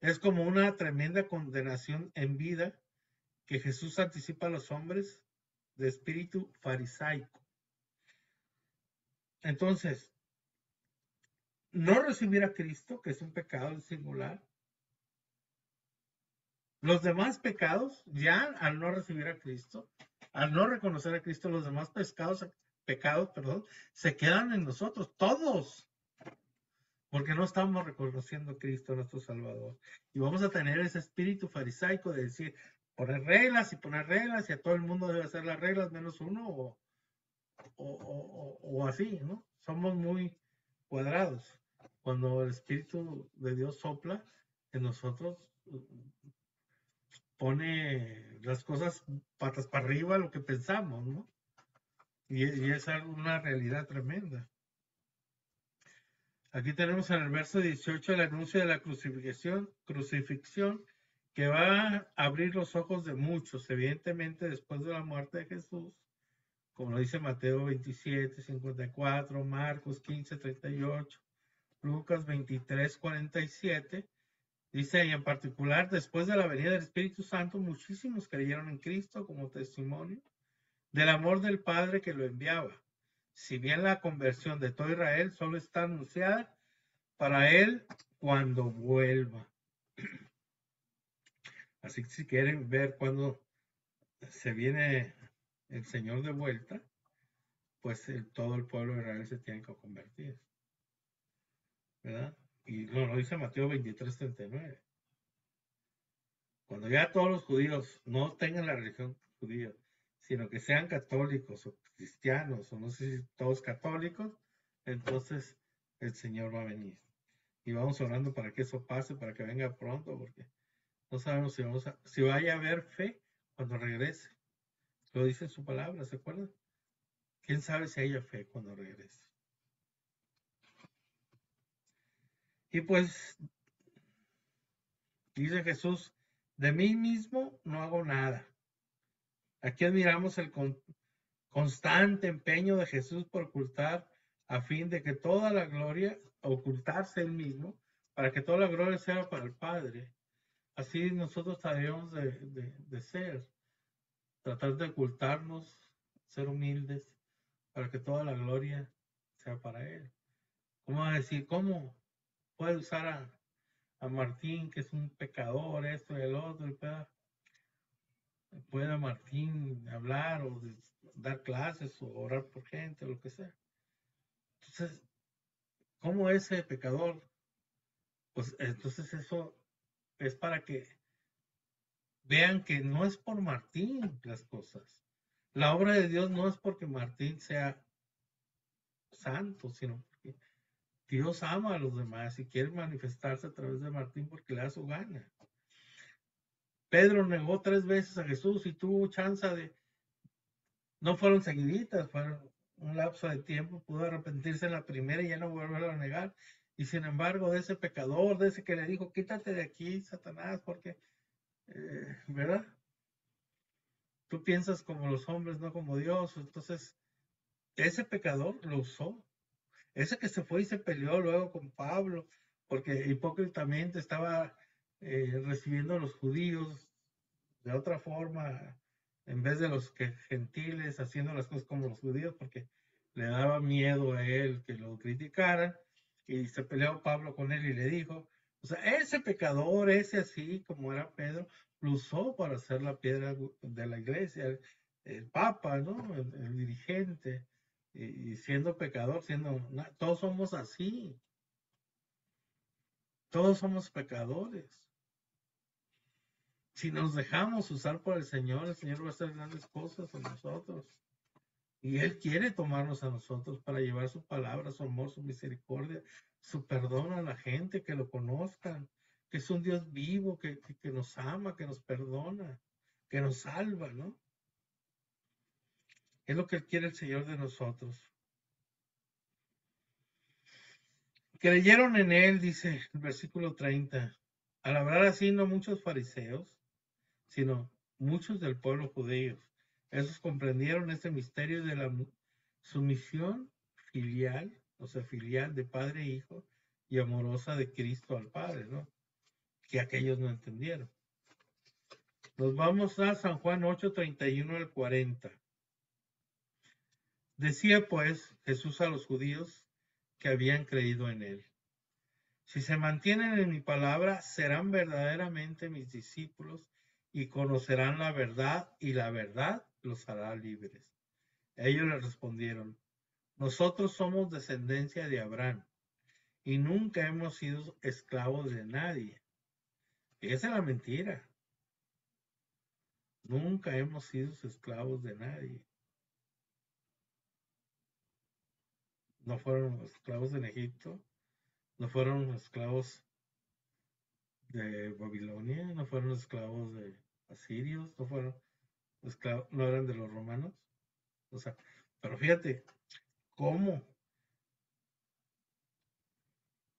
Es como una tremenda condenación en vida que Jesús anticipa a los hombres de espíritu farisaico. Entonces, no recibir a Cristo, que es un pecado singular. Los demás pecados, ya al no recibir a Cristo, al no reconocer a Cristo, los demás pecados, se quedan en nosotros, todos. Porque no estamos reconociendo a Cristo nuestro Salvador. Y vamos a tener ese espíritu farisaico de decir, poner reglas, y a todo el mundo debe hacer las reglas menos uno, o así, ¿no? Somos muy cuadrados. Cuando el Espíritu de Dios sopla en nosotros, pone las cosas patas para arriba lo que pensamos, ¿no? Y es una realidad tremenda. Aquí tenemos en el verso 18 el anuncio de la crucifixión que va a abrir los ojos de muchos, evidentemente después de la muerte de Jesús, como lo dice Mateo 27:54, Marcos 15:38, Lucas 23:47. Dice, y en particular, después de la venida del Espíritu Santo, muchísimos creyeron en Cristo como testimonio del amor del Padre que lo enviaba. Si bien la conversión de todo Israel solo está anunciada para él cuando vuelva. Así que si quieren ver cuando se viene el Señor de vuelta, pues todo el pueblo de Israel se tiene que convertir, ¿verdad? Y lo dice Mateo 23:39. Cuando ya todos los judíos no tengan la religión judía, sino que sean católicos o cristianos, o no sé si todos católicos, entonces el Señor va a venir. Y vamos orando para que eso pase, para que venga pronto, porque no sabemos si vaya a haber fe cuando regrese. Lo dice en su palabra, ¿se acuerdan? ¿Quién sabe si haya fe cuando regrese? Y pues, dice Jesús, de mí mismo no hago nada. Aquí admiramos el constante empeño de Jesús por ocultar, a fin de que toda la gloria, ocultarse él mismo, para que toda la gloria sea para el Padre. Así nosotros debemos de ser, tratar de ocultarnos, ser humildes, para que toda la gloria sea para Él. ¿Cómo va a decir? ¿Cómo puede usar a Martín, que es un pecador, esto y el otro? ¿Puede Martín hablar o dar clases o orar por gente o lo que sea? Entonces, ¿cómo ese pecador? Pues entonces eso es para que vean que no es por Martín las cosas. La obra de Dios no es porque Martín sea santo, sino porque Dios ama a los demás y quiere manifestarse a través de Martín porque le da su gana. Pedro negó 3 veces a Jesús y tuvo chance no fueron seguiditas, fueron un lapso de tiempo, pudo arrepentirse en la primera y ya no volverlo a negar. Y sin embargo, de ese pecador, de ese que le dijo, quítate de aquí, Satanás, porque, ¿verdad? Tú piensas como los hombres, no como Dios. Entonces, ese pecador lo usó. Ese que se fue y se peleó luego con Pablo, porque hipócritamente estaba recibiendo a los judíos de otra forma, en vez de los gentiles, haciendo las cosas como los judíos, porque le daba miedo a él que lo criticaran, y se peleó Pablo con él y le dijo, o sea, ese pecador, ese así como era Pedro, lo usó para hacer la piedra de la iglesia, el papa, ¿no? El dirigente, y siendo pecador, todos somos así, todos somos pecadores. Si nos dejamos usar por el Señor va a hacer grandes cosas en nosotros. Y Él quiere tomarnos a nosotros para llevar su palabra, su amor, su misericordia, su perdón a la gente, que lo conozcan, que es un Dios vivo, que nos ama, que nos perdona, que nos salva, ¿no? Es lo que quiere el Señor de nosotros. Creyeron en Él, dice el versículo 30. Al hablar así, no muchos fariseos, sino muchos del pueblo judío. Esos comprendieron este misterio de la sumisión filial, o sea, filial de padre e hijo, y amorosa de Cristo al Padre, ¿no? Que aquellos no entendieron. Nos vamos a San Juan 8, 31 al 40. Decía pues Jesús a los judíos que habían creído en él: si se mantienen en mi palabra, serán verdaderamente mis discípulos y conocerán la verdad, y la verdad los hará libres. Ellos le respondieron: nosotros somos descendencia de Abraham y nunca hemos sido esclavos de nadie. Esa es la mentira. Nunca hemos sido esclavos de nadie. No fueron esclavos en Egipto, no fueron esclavos de Babilonia, no fueron esclavos de asirios, no fueron esclavos, no eran de los romanos. O sea, pero fíjate, ¿cómo?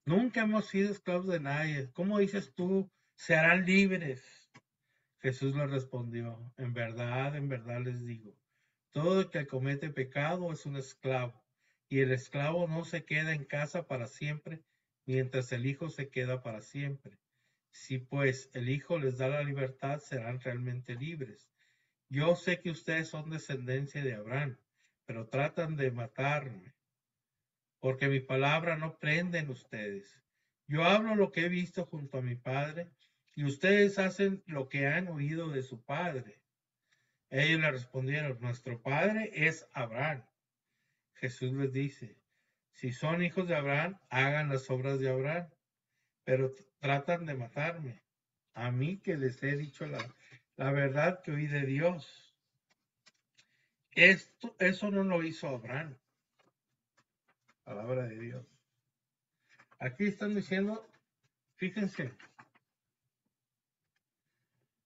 Nunca hemos sido esclavos de nadie. ¿Cómo dices tú? Se harán libres. Jesús le respondió: en verdad les digo, todo el que comete pecado es un esclavo, y el esclavo no se queda en casa para siempre, mientras el Hijo se queda para siempre. Si pues el Hijo les da la libertad, serán realmente libres. Yo sé que ustedes son descendencia de Abraham, pero tratan de matarme, porque mi palabra no prende en ustedes. Yo hablo lo que he visto junto a mi Padre, y ustedes hacen lo que han oído de su padre. Ellos le respondieron: nuestro padre es Abraham. Jesús les dice: si son hijos de Abraham, hagan las obras de Abraham, pero tratan de matarme, a mí que les he dicho la verdad que oí de Dios. Eso no lo hizo Abraham. Palabra de Dios. Aquí están diciendo, fíjense,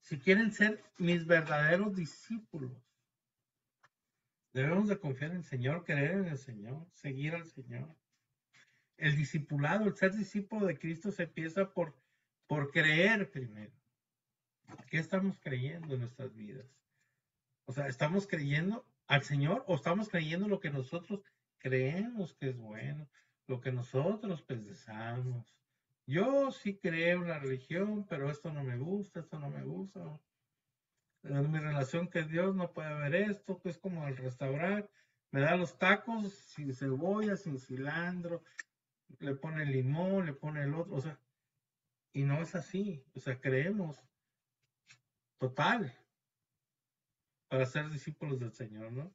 si quieren ser mis verdaderos discípulos, debemos de confiar en el Señor, creer en el Señor, seguir al Señor. El discipulado, el ser discípulo de Cristo se empieza por creer primero. ¿Qué estamos creyendo en nuestras vidas? O sea, ¿estamos creyendo al Señor o estamos creyendo lo que nosotros creemos que es bueno, lo que nosotros pensamos? Yo sí creo en la religión, pero esto no me gusta, esto no me gusta. En mi relación que Dios no puede haber esto, que es como el restaurante, me da los tacos sin cebolla, sin cilantro, le pone limón, le pone el otro, o sea, y no es así, o sea, creemos total para ser discípulos del Señor, ¿no?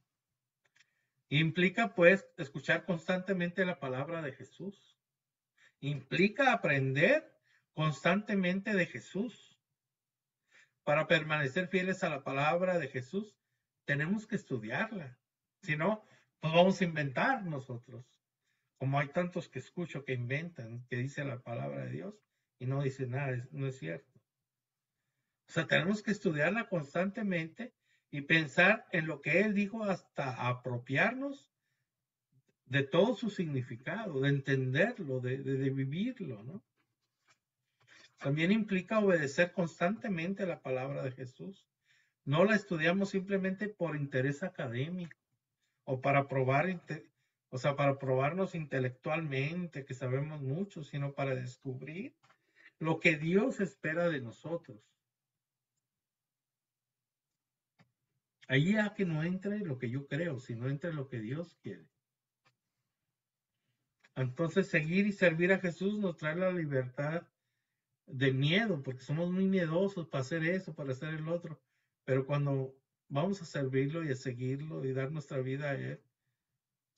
Implica pues escuchar constantemente la palabra de Jesús, implica aprender constantemente de Jesús. Para permanecer fieles a la palabra de Jesús, tenemos que estudiarla, si no, pues vamos a inventar nosotros. Como hay tantos que escucho que inventan, que dice la palabra de Dios y no dice nada, no es cierto. O sea, tenemos que estudiarla constantemente y pensar en lo que Él dijo hasta apropiarnos de todo su significado, de entenderlo, de vivirlo, ¿no? También implica obedecer constantemente la palabra de Jesús. No la estudiamos simplemente por interés académico o para probar, o sea, para probarnos intelectualmente que sabemos mucho, sino para descubrir lo que Dios espera de nosotros. Allí a que no entre lo que yo creo, sino entre lo que Dios quiere. Entonces, seguir y servir a Jesús nos trae la libertad de miedo, porque somos muy miedosos para hacer eso, para hacer el otro. Pero cuando vamos a servirlo y a seguirlo y dar nuestra vida a Él,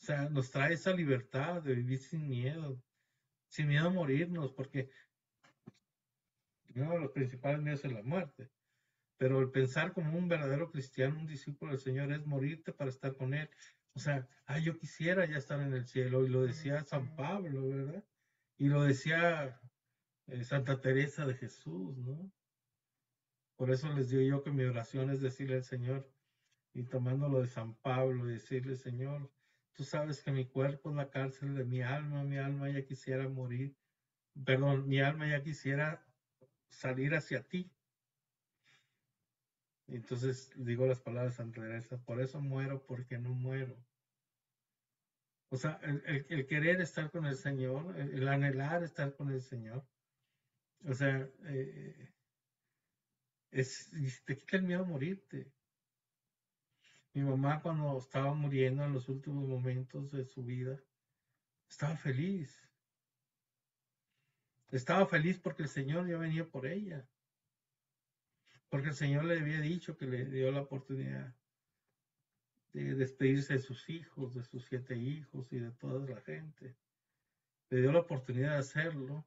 o sea, nos trae esa libertad de vivir sin miedo a morirnos, porque uno de los principales miedos es la muerte. Pero el pensar como un verdadero cristiano, un discípulo del Señor, es morirte para estar con Él, O sea, yo quisiera ya estar en el cielo, y lo decía San Pablo, ¿verdad? Y lo decía Santa Teresa de Jesús, ¿no? Por eso les digo yo que mi oración es decirle al Señor, y tomándolo de San Pablo, y decirle, Señor, tú sabes que mi cuerpo es la cárcel de mi alma ya quisiera morir, perdón, mi alma ya quisiera salir hacia ti. Y entonces digo las palabras de Santa Teresa, por eso muero, porque no muero. O sea, el querer estar con el Señor, el anhelar estar con el Señor, o sea, te quita el miedo a morirte. Mi mamá cuando estaba muriendo en los últimos momentos de su vida, estaba feliz. Estaba feliz porque el Señor ya venía por ella. Porque el Señor le había dicho que le dio la oportunidad de despedirse de sus hijos, de sus 7 hijos y de toda la gente. Le dio la oportunidad de hacerlo.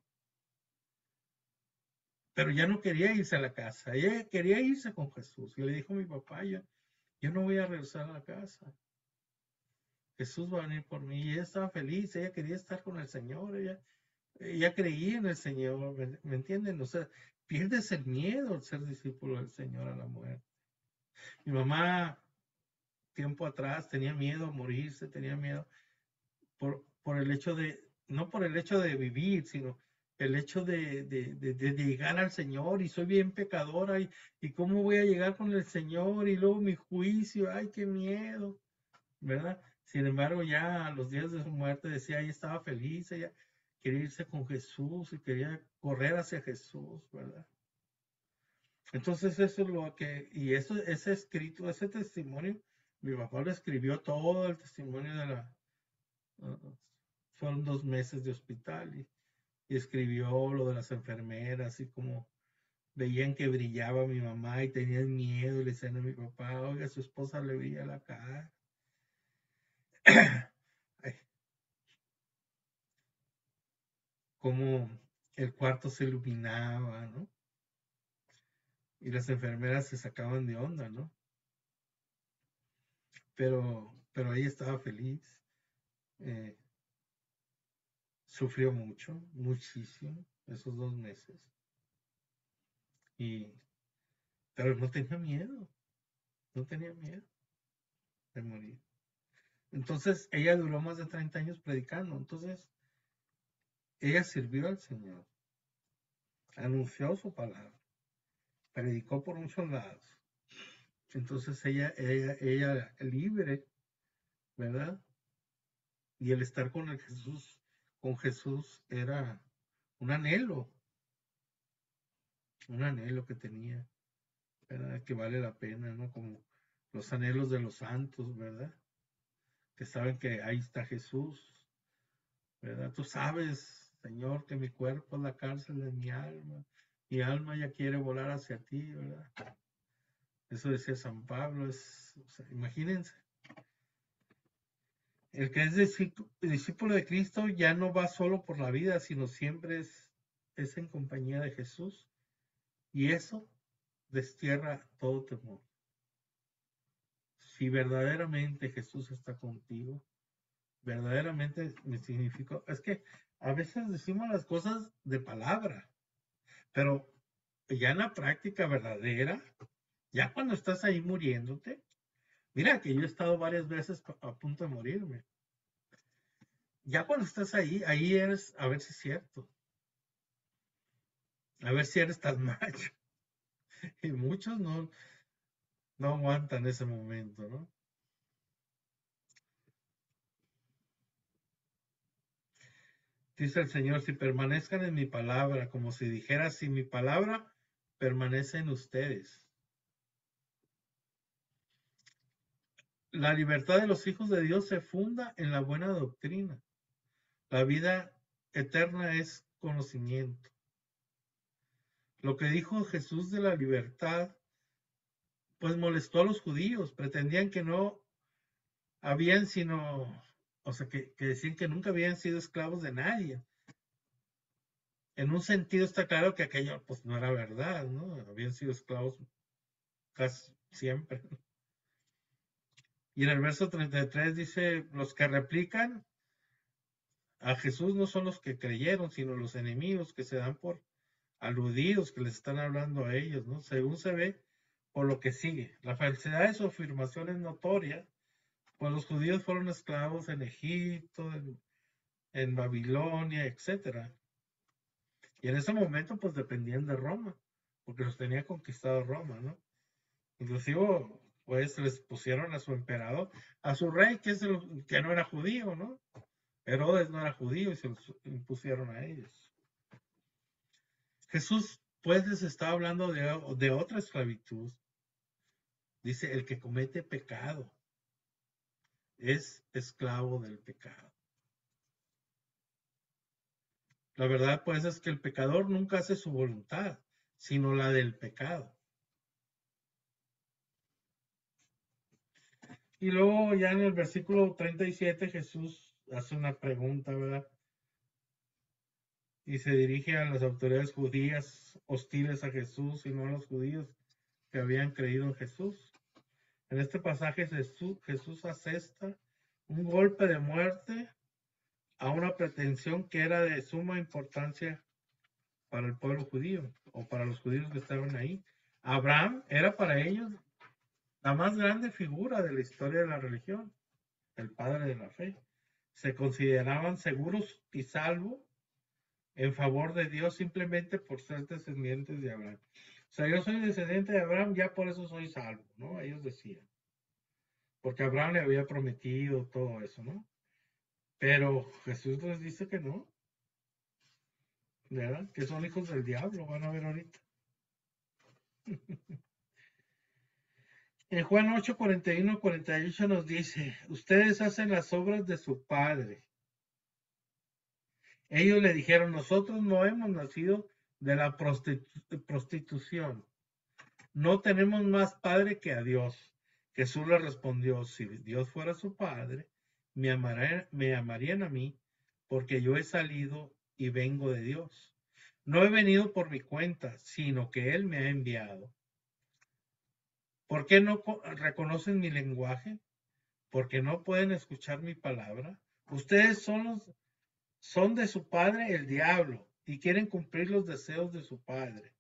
Pero ya no quería irse a la casa. Ella quería irse con Jesús. Y le dijo a mi papá, yo no voy a regresar a la casa. Jesús va a venir por mí. Y ella estaba feliz. Ella quería estar con el Señor. Ella creía en el Señor. ¿Me entienden? O sea, pierdes el miedo al ser discípulo del Señor a la muerte. Mi mamá, tiempo atrás, tenía miedo a morirse, tenía miedo por el hecho de, no por el hecho de vivir, sino el hecho de llegar al Señor, y soy bien pecadora, y cómo voy a llegar con el Señor, y luego mi juicio, ay, qué miedo, ¿verdad? Sin embargo, ya a los días de su muerte decía, ella estaba feliz, ella quería irse con Jesús y quería correr hacia Jesús, ¿verdad? Entonces eso es lo que, y eso, ese escrito, ese testimonio, mi papá lo escribió todo el testimonio de fueron 2 meses de hospital, y escribió lo de las enfermeras, y como veían que brillaba mi mamá y tenían miedo, y le decían a mi papá, oiga, su esposa le brilla la cara. Como el cuarto se iluminaba, ¿no? Y las enfermeras se sacaban de onda, ¿no? Pero ella estaba feliz. Eh, Sufrió mucho, muchísimo, esos 2 meses. Pero no tenía miedo, no tenía miedo de morir. Entonces, ella duró más de 30 años predicando. Entonces, ella sirvió al Señor, anunció su palabra, predicó por muchos lados. Entonces, ella libre, ¿verdad? Y el estar con Jesús era un anhelo que tenía, ¿verdad? Que vale la pena, ¿no? Como los anhelos de los santos, ¿verdad? Que saben que ahí está Jesús, ¿verdad? Tú sabes, Señor, que mi cuerpo es la cárcel de mi alma ya quiere volar hacia ti, ¿verdad? Eso decía San Pablo, o sea, imagínense, el que es discípulo de Cristo ya no va solo por la vida, sino siempre es en compañía de Jesús, y eso destierra todo temor. Si verdaderamente Jesús está contigo, verdaderamente me significa, es que a veces decimos las cosas de palabra, pero ya en la práctica verdadera, ya cuando estás ahí muriéndote, mira que yo he estado varias veces a punto de morirme. Ya cuando estás ahí eres, a ver si es cierto, a ver si eres tan macho. Y muchos no aguantan ese momento, ¿no? Dice el Señor, si permanezcan en mi palabra, como si dijera, si mi palabra permanece en ustedes. La libertad de los hijos de Dios se funda en la buena doctrina. La vida eterna es conocimiento. Lo que dijo Jesús de la libertad, pues molestó a los judíos. Pretendían que no habían sino, o sea, que decían que nunca habían sido esclavos de nadie. En un sentido está claro que aquello pues no era verdad, ¿no? Habían sido esclavos casi siempre. Y en el verso 33 dice, los que replican a Jesús no son los que creyeron, sino los enemigos que se dan por aludidos, que les están hablando a ellos, ¿no? Según se ve por lo que sigue. La falsedad de su afirmación es notoria, pues los judíos fueron esclavos en Egipto, en Babilonia, etcétera. Y en ese momento, pues dependían de Roma, porque los tenía conquistado Roma, ¿no? Inclusive, pues les pusieron a su emperador, a su rey, que no era judío, ¿no? Herodes no era judío y se los impusieron a ellos. Jesús, pues, les estaba hablando de otra esclavitud. Dice, el que comete pecado es esclavo del pecado. La verdad, pues, es que el pecador nunca hace su voluntad, sino la del pecado. Y luego ya en el versículo 37 Jesús hace una pregunta, ¿verdad? Y se dirige a las autoridades judías hostiles a Jesús y no a los judíos que habían creído en Jesús. En este pasaje Jesús asesta un golpe de muerte a una pretensión que era de suma importancia para el pueblo judío o para los judíos que estaban ahí. Abraham era para ellos la más grande figura de la historia de la religión, el padre de la fe. Se consideraban seguros y salvos en favor de Dios simplemente por ser descendientes de Abraham. O sea, yo soy descendiente de Abraham, ya por eso soy salvo, ¿no? Ellos decían. Porque Abraham le había prometido todo eso, ¿no? Pero Jesús les dice que no, ¿verdad? Que son hijos del diablo, van a ver ahorita. En Juan 8, 41, 48 nos dice, ustedes hacen las obras de su padre. Ellos le dijeron, nosotros no hemos nacido de la prostitución. No tenemos más padre que a Dios. Jesús le respondió, si Dios fuera su padre, me amarían a mí, porque yo he salido y vengo de Dios. No he venido por mi cuenta, sino que Él me ha enviado. ¿Por qué no reconocen mi lenguaje? ¿Porque no pueden escuchar mi palabra? Ustedes son de su padre el diablo y quieren cumplir los deseos de su padre.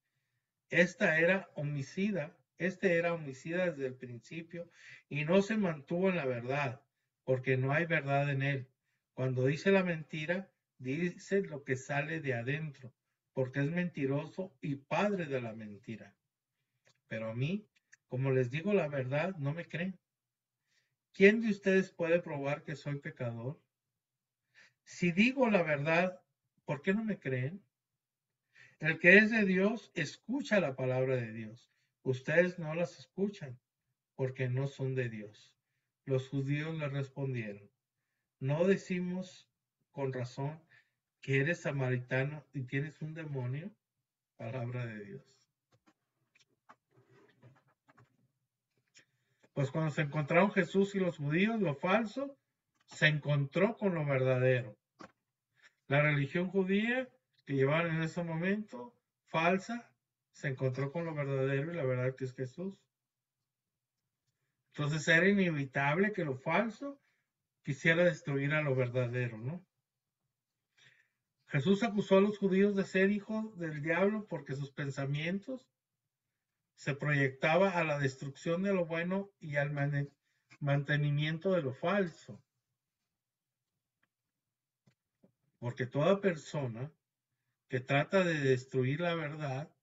Este era homicida desde el principio y no se mantuvo en la verdad, porque no hay verdad en él. Cuando dice la mentira, dice lo que sale de adentro, porque es mentiroso y padre de la mentira. Pero a mí, como les digo la verdad, no me creen. ¿Quién de ustedes puede probar que soy pecador? Si digo la verdad, ¿por qué no me creen? El que es de Dios escucha la palabra de Dios. Ustedes no las escuchan porque no son de Dios. Los judíos le respondieron, ¿no decimos con razón que eres samaritano y tienes un demonio? Palabra de Dios. Pues cuando se encontraron Jesús y los judíos, lo falso se encontró con lo verdadero. La religión judía que llevaban en ese momento, falsa, se encontró con lo verdadero y la verdad que es Jesús. Entonces era inevitable que lo falso quisiera destruir a lo verdadero, ¿no? Jesús acusó a los judíos de ser hijos del diablo porque sus pensamientos se proyectaban a la destrucción de lo bueno y al mantenimiento de lo falso. Porque toda persona que trata de destruir la verdad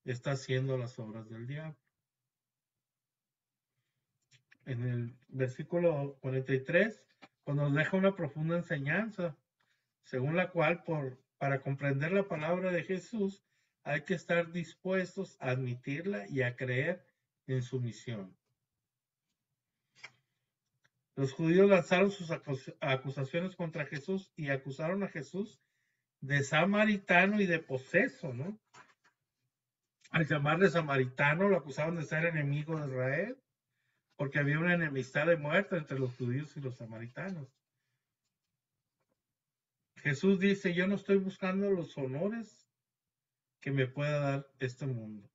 está haciendo las obras del diablo. En el versículo 43, pues nos deja una profunda enseñanza, según la cual para comprender la palabra de Jesús hay que estar dispuestos a admitirla y a creer en su misión. Los judíos lanzaron sus acusaciones contra Jesús y acusaron a Jesús de samaritano y de poseso, ¿no? Al llamarle samaritano, lo acusaban de ser enemigo de Israel, porque había una enemistad de muerte entre los judíos y los samaritanos. Jesús dice, yo no estoy buscando los honores que me pueda dar este mundo,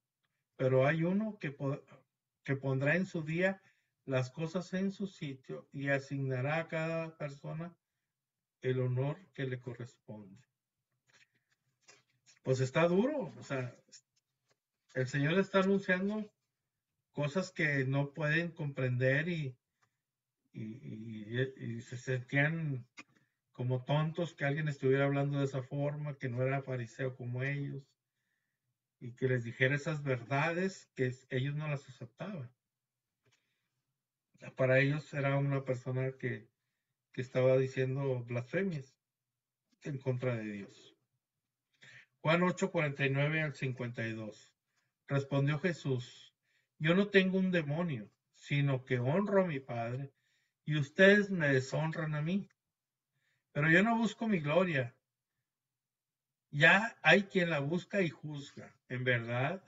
pero hay uno que pondrá en su día las cosas en su sitio y asignará a cada persona el honor que le corresponde. Pues está duro, o sea, el Señor está anunciando cosas que no pueden comprender y se sentían como tontos que alguien estuviera hablando de esa forma, que no era fariseo como ellos, y que les dijera esas verdades que ellos no las aceptaban. Para ellos era una persona que estaba diciendo blasfemias en contra de Dios. Juan 8:49 al 52. Respondió Jesús: yo no tengo un demonio, sino que honro a mi Padre, y ustedes me deshonran a mí. Pero yo no busco mi gloria. Ya hay quien la busca y juzga. En verdad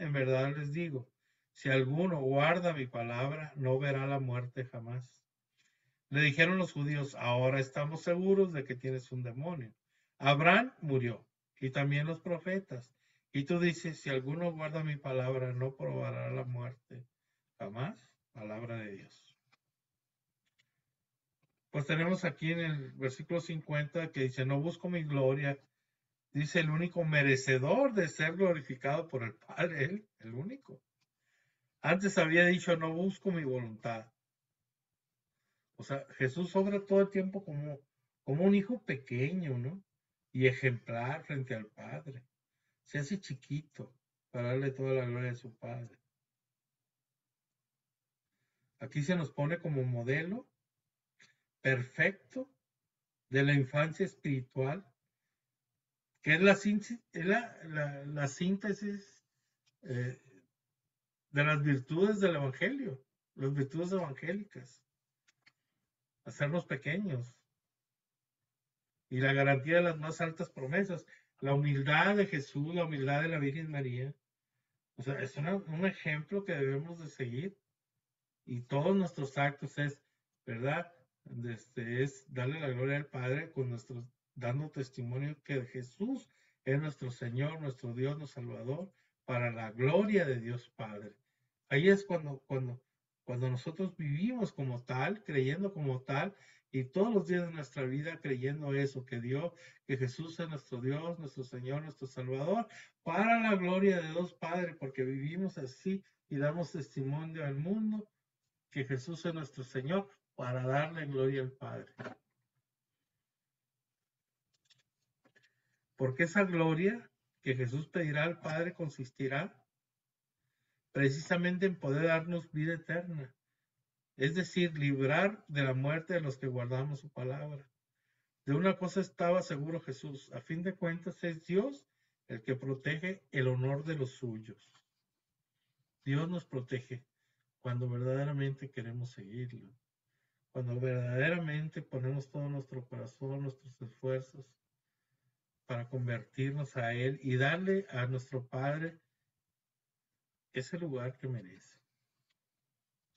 les digo, si alguno guarda mi palabra, no verá la muerte jamás. Le dijeron los judíos: ahora estamos seguros de que tienes un demonio. Abraham murió, y también los profetas. Y tú dices: si alguno guarda mi palabra, no probará la muerte jamás. Palabra de Dios. Pues tenemos aquí en el versículo 50 que dice: no busco mi gloria. Dice: el único merecedor de ser glorificado por el Padre, él, el único. Antes había dicho: no busco mi voluntad. O sea, Jesús obra todo el tiempo como un hijo pequeño, ¿no? Y ejemplar frente al Padre. Se hace chiquito para darle toda la gloria a su Padre. Aquí se nos pone como modelo perfecto de la infancia espiritual, que es la síntesis de las virtudes del Evangelio, las virtudes evangélicas. Hacernos pequeños. Y la garantía de las más altas promesas. La humildad de Jesús, la humildad de la Virgen María. O sea, es un ejemplo que debemos de seguir. Y todos nuestros actos es, ¿verdad? Es darle la gloria al Padre dando testimonio que Jesús es nuestro Señor, nuestro Dios, nuestro Salvador, para la gloria de Dios Padre. Ahí es cuando nosotros vivimos como tal, creyendo como tal, y todos los días de nuestra vida creyendo eso, que Jesús es nuestro Dios, nuestro Señor, nuestro Salvador, para la gloria de Dios Padre, porque vivimos así y damos testimonio al mundo que Jesús es nuestro Señor, para darle gloria al Padre. Porque esa gloria que Jesús pedirá al Padre consistirá precisamente en poder darnos vida eterna, es decir, librar de la muerte de los que guardamos su palabra. De una cosa estaba seguro Jesús: a fin de cuentas es Dios el que protege el honor de los suyos. Dios nos protege cuando verdaderamente queremos seguirlo, cuando verdaderamente ponemos todo nuestro corazón, nuestros esfuerzos para convertirnos a Él y darle a nuestro Padre ese lugar que merece.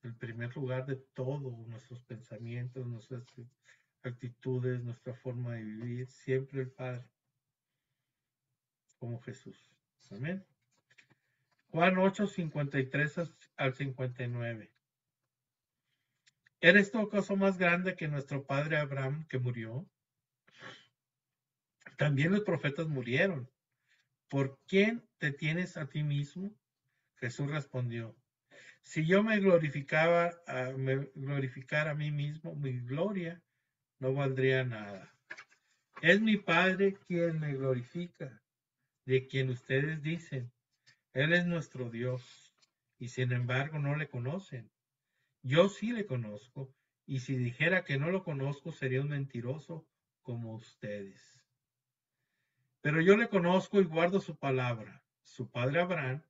El primer lugar de todos nuestros pensamientos, nuestras actitudes, nuestra forma de vivir, siempre el Padre, como Jesús. Amén. Juan 8, 53 al 59. ¿Eres tú acaso más grande que nuestro padre Abraham, que murió? También los profetas murieron. ¿Por quién te tienes a ti mismo? Jesús respondió: si yo me glorificara a mí mismo, mi gloria no valdría nada. Es mi Padre quien me glorifica, de quien ustedes dicen: Él es nuestro Dios, y sin embargo no le conocen. Yo sí le conozco, y si dijera que no lo conozco, sería un mentiroso como ustedes. Pero yo le conozco y guardo su palabra. Su padre Abraham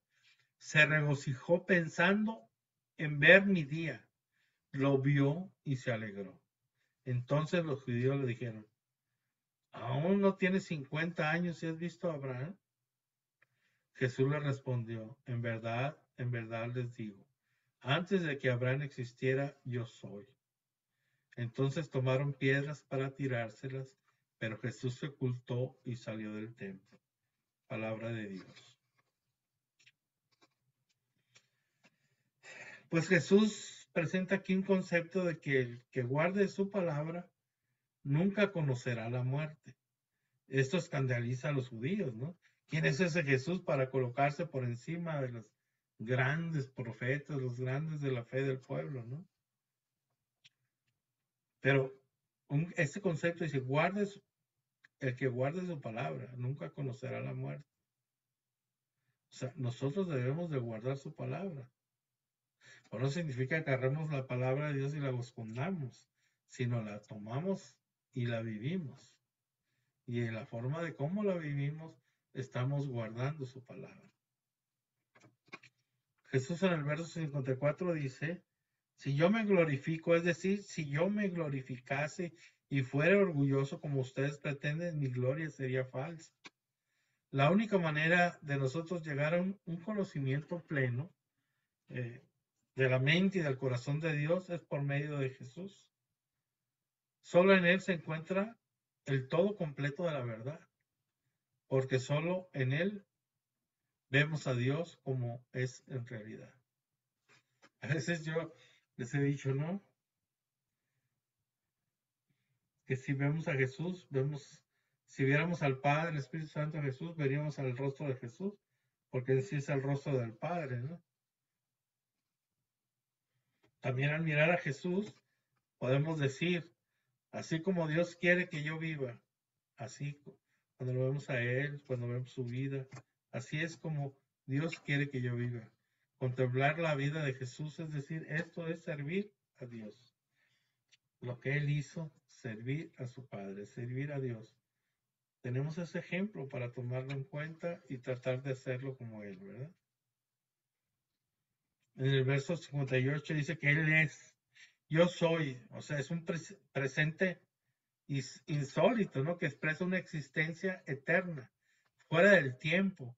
se regocijó pensando en ver mi día. Lo vio y se alegró. Entonces los judíos le dijeron: ¿aún no tienes 50 años y has visto a Abraham? Jesús le respondió: en verdad les digo, antes de que Abraham existiera, yo soy. Entonces tomaron piedras para tirárselas, pero Jesús se ocultó y salió del templo. Palabra de Dios. Pues Jesús presenta aquí un concepto de que el que guarde su palabra nunca conocerá la muerte. Esto escandaliza a los judíos, ¿no? ¿Quién es ese Jesús para colocarse por encima de los grandes profetas, los grandes de la fe del pueblo, ¿no? Pero este concepto dice, el que guarde su palabra nunca conocerá la muerte. O sea, nosotros debemos de guardar su palabra. Pero no significa que agarremos la palabra de Dios y la escondamos, sino la tomamos y la vivimos. Y en la forma de cómo la vivimos, estamos guardando su palabra. Jesús en el verso 54 dice, si yo me glorifico, es decir, si yo me glorificase y fuera orgulloso como ustedes pretenden, mi gloria sería falsa. La única manera de nosotros llegar a un conocimiento pleno de la mente y del corazón de Dios es por medio de Jesús. Solo en Él se encuentra el todo completo de la verdad, porque solo en Él vemos a Dios como es en realidad. A veces yo les he dicho, ¿no? Que si vemos a Jesús, si viéramos al Padre, el Espíritu Santo, a Jesús, veríamos al rostro de Jesús, porque ese es el rostro del Padre, ¿no? También al mirar a Jesús, podemos decir, así como Dios quiere que yo viva, así cuando lo vemos a Él, cuando vemos su vida, así es como Dios quiere que yo viva. Contemplar la vida de Jesús, es decir, esto es servir a Dios. Lo que Él hizo, servir a su Padre, servir a Dios. Tenemos ese ejemplo para tomarlo en cuenta y tratar de hacerlo como Él, ¿verdad? En el verso 58 dice que Él es, yo soy, o sea, es un presente insólito, ¿no? Que expresa una existencia eterna, fuera del tiempo.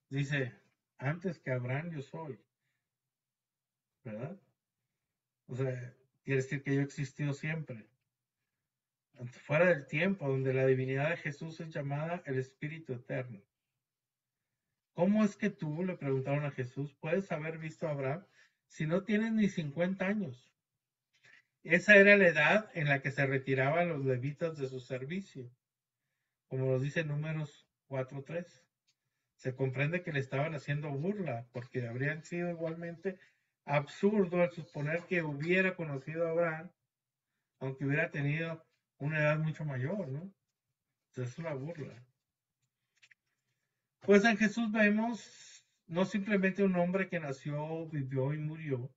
Dice, antes que Abraham yo soy, ¿verdad? O sea, quiere decir que yo he existido siempre. Fuera del tiempo, donde la divinidad de Jesús es llamada el Espíritu Eterno. ¿Cómo es que tú, le preguntaron a Jesús, puedes haber visto a Abraham si no tienes ni 50 años? Esa era la edad en la que se retiraban los levitas de su servicio, como nos dice Números 4:3. Se comprende que le estaban haciendo burla, porque habrían sido igualmente absurdo el suponer que hubiera conocido a Abraham, aunque hubiera tenido una edad mucho mayor, ¿no? Entonces es una burla. Pues en Jesús vemos no simplemente un hombre que nació, vivió y murió.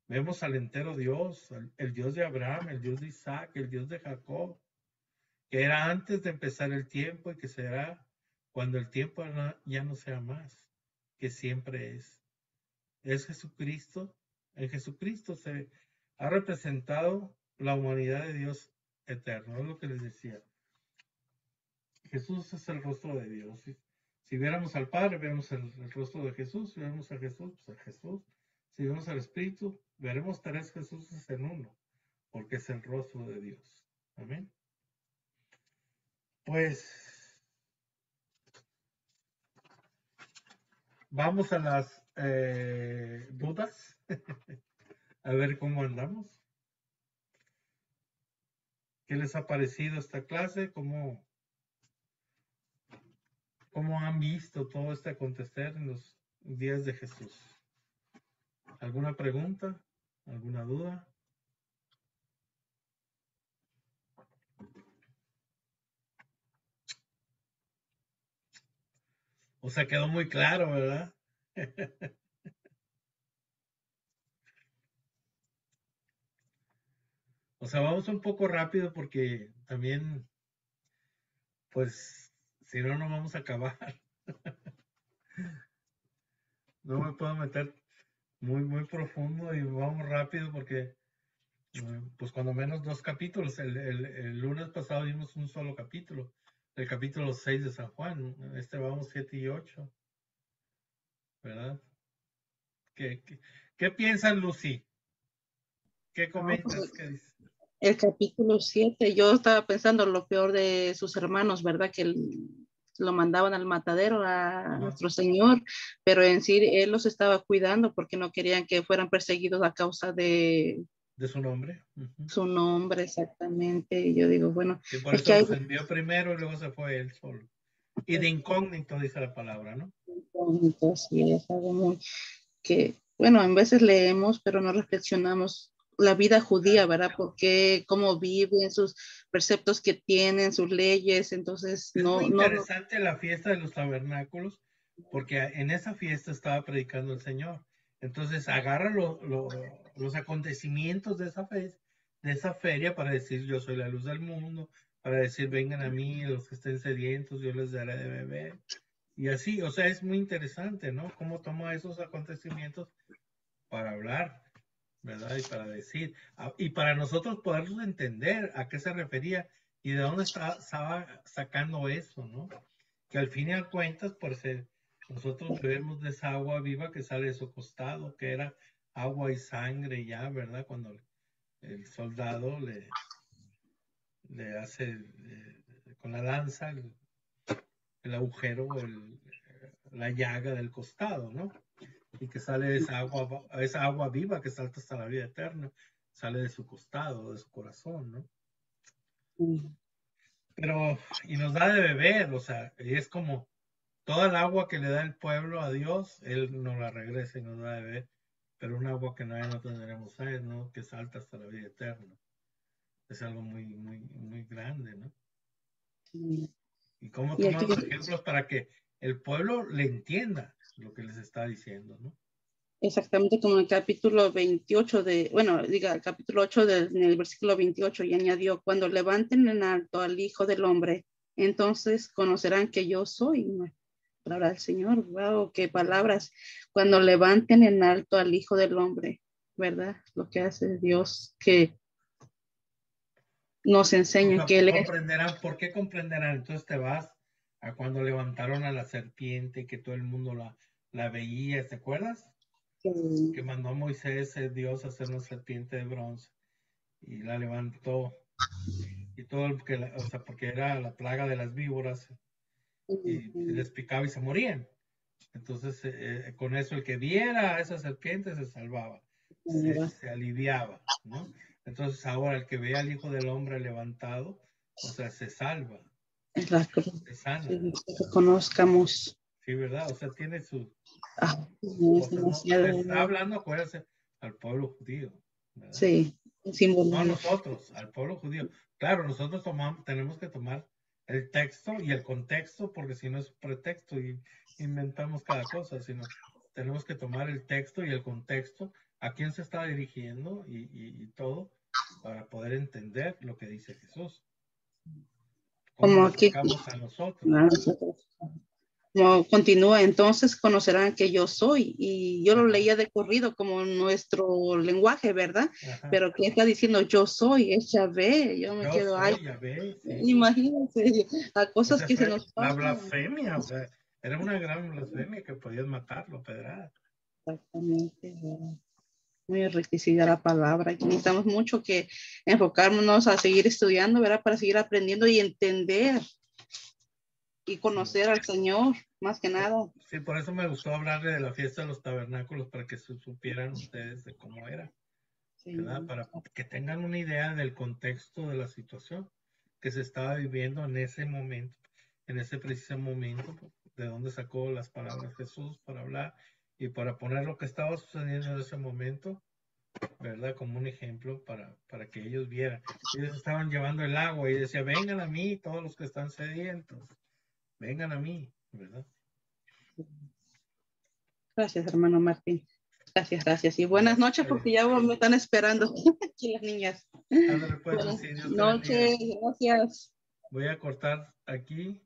Vemos al entero Dios, el Dios de Abraham, el Dios de Isaac, el Dios de Jacob, que era antes de empezar el tiempo y que será cuando el tiempo ya no sea más, que siempre es. Es Jesucristo. En Jesucristo se ha representado la humanidad de Dios eterno. Es lo que les decía. Jesús es el rostro de Dios. Si viéramos al Padre, vemos el rostro de Jesús. Si vemos a Jesús, pues a Jesús. Si vemos al Espíritu, veremos tres Jesús en uno, porque es el rostro de Dios. Amén. Pues vamos a las dudas. A ver cómo andamos. ¿Qué les ha parecido esta clase? ¿Cómo han visto todo este acontecer en los días de Jesús? ¿Alguna pregunta? ¿Alguna duda? O sea, quedó muy claro, ¿verdad? O sea, vamos un poco rápido porque también, pues, si no, no vamos a acabar. No me puedo meter muy profundo y vamos rápido porque, pues, cuando menos 2 capítulos. El lunes pasado vimos un solo capítulo, el capítulo 6 de San Juan. Vamos 7 y 8, ¿verdad? ¿Qué piensas, Lucy? ¿Qué comentas? ¿Qué dices? El capítulo 7, yo estaba pensando lo peor de sus hermanos, ¿verdad? Que lo mandaban al matadero a Ajá. nuestro Señor, pero en sí Él los estaba cuidando porque no querían que fueran perseguidos a causa de De su nombre. Ujú. su nombre exactamente. Y yo digo, bueno, Y por es eso que hay los envió primero y luego se fue él solo. Y de incógnito dice la palabra, ¿no? entonces, sí, es algo muy que, bueno, en veces leemos, pero no reflexionamos la vida judía, ¿verdad? Porque cómo viven, sus preceptos que tienen, sus leyes, entonces Es muy no, interesante la fiesta de los tabernáculos, porque en esa fiesta estaba predicando el Señor. Entonces agarra los acontecimientos de de esa feria para decir yo soy la luz del mundo, para decir vengan a mí los que estén sedientos, yo les daré de beber. Y así, o sea, es muy interesante, ¿no? Cómo toma esos acontecimientos para hablar, ¿verdad? Y para decir, y para nosotros poderlos entender a qué se refería y de dónde estaba sacando eso, ¿no? Que al fin y al cuentas, pues nosotros bebemos de esa agua viva que sale de su costado, que era agua y sangre ya, ¿verdad? Cuando el soldado le hace con la lanza el agujero, la llaga del costado, ¿no? Y que sale esa agua viva que salta hasta la vida eterna, sale de su costado, de su corazón, ¿no? Pero, y nos da de beber, o sea, y es como toda el agua que le da el pueblo a Dios, Él nos la regresa y nos da de beber, pero un agua que no tendremos sed, ¿no? Que salta hasta la vida eterna. Es algo muy, muy, muy grande, ¿no? Y cómo y toma aquí, los ejemplos para que el pueblo le entienda lo que les está diciendo, ¿no? exactamente como en el capítulo 28 de, bueno, diga, el capítulo 8 en el versículo 28, y añadió, cuando levanten en alto al Hijo del Hombre, entonces conocerán que yo soy, ¿no? Palabra del Señor, wow, qué palabras. Cuando levanten en alto al Hijo del Hombre, ¿verdad? Lo que hace Dios, que nos O enseña sea, que Él es. comprenderán, ¿por qué comprenderán? Entonces te vas a cuando levantaron a la serpiente, que todo el mundo la veía, ¿te acuerdas? Que mandó a Moisés, Dios, a hacer una serpiente de bronce y la levantó. Y todo el que, o sea, porque era la plaga de las víboras y les picaba y se morían. Entonces, con eso, el que viera a esa serpiente se salvaba, se aliviaba, ¿no? Entonces, ahora el que ve al Hijo del Hombre levantado, o sea, se salva, Es la cruz, se sana. que reconozcamos. Sí, ¿verdad? O sea, tiene su... Es O sea, no, se está demasiado, hablando, acuérdense, al pueblo judío, ¿verdad? sí, un símbolo. No a nosotros, al pueblo judío. Claro, nosotros tenemos que tomar el texto y el contexto, porque si no es pretexto y inventamos cada cosa, sino tenemos que tomar el texto y el contexto, a quién se está dirigiendo y todo, para poder entender lo que dice Jesús. ¿Cómo Como lo aquí, aplicamos a nosotros? como continúa, entonces conocerán que yo soy. Y yo lo Ajá, leía de corrido como nuestro lenguaje, ¿verdad? ajá. Pero ¿qué está diciendo? Yo soy, es Yahvé. Yo me Yo quedo, ay, soy, ya ves, sí. imagínense, a O cosas sea, que se fue nos la pasan. blasfemia, o sea, era una gran blasfemia que podías matarlo, pedrada. Exactamente, ¿verdad? Muy enriquecida la palabra. Aquí necesitamos mucho que enfocarnos a seguir estudiando, ¿verdad? Para seguir aprendiendo y entender y Sí. conocer al Señor, más que nada. Sí, por eso me gustó hablarle de la fiesta de los tabernáculos, para que supieran ustedes de cómo era, ¿verdad? Sí. Para que tengan una idea del contexto de la situación que se estaba viviendo en ese momento, en ese preciso momento, de dónde sacó las palabras Jesús para hablar y para poner lo que estaba sucediendo en ese momento, ¿verdad? Como un ejemplo para que ellos vieran. Ellos estaban llevando el agua y decía, vengan a mí todos los que están sedientos, vengan a mí, ¿verdad? Gracias, hermano Martín. Gracias, gracias. Y buenas Gracias noches a Dios. porque ya me están esperando aquí las niñas. Ándale, pues, Buenas sí, Dios te bendiga. noches, gracias. Voy a cortar aquí.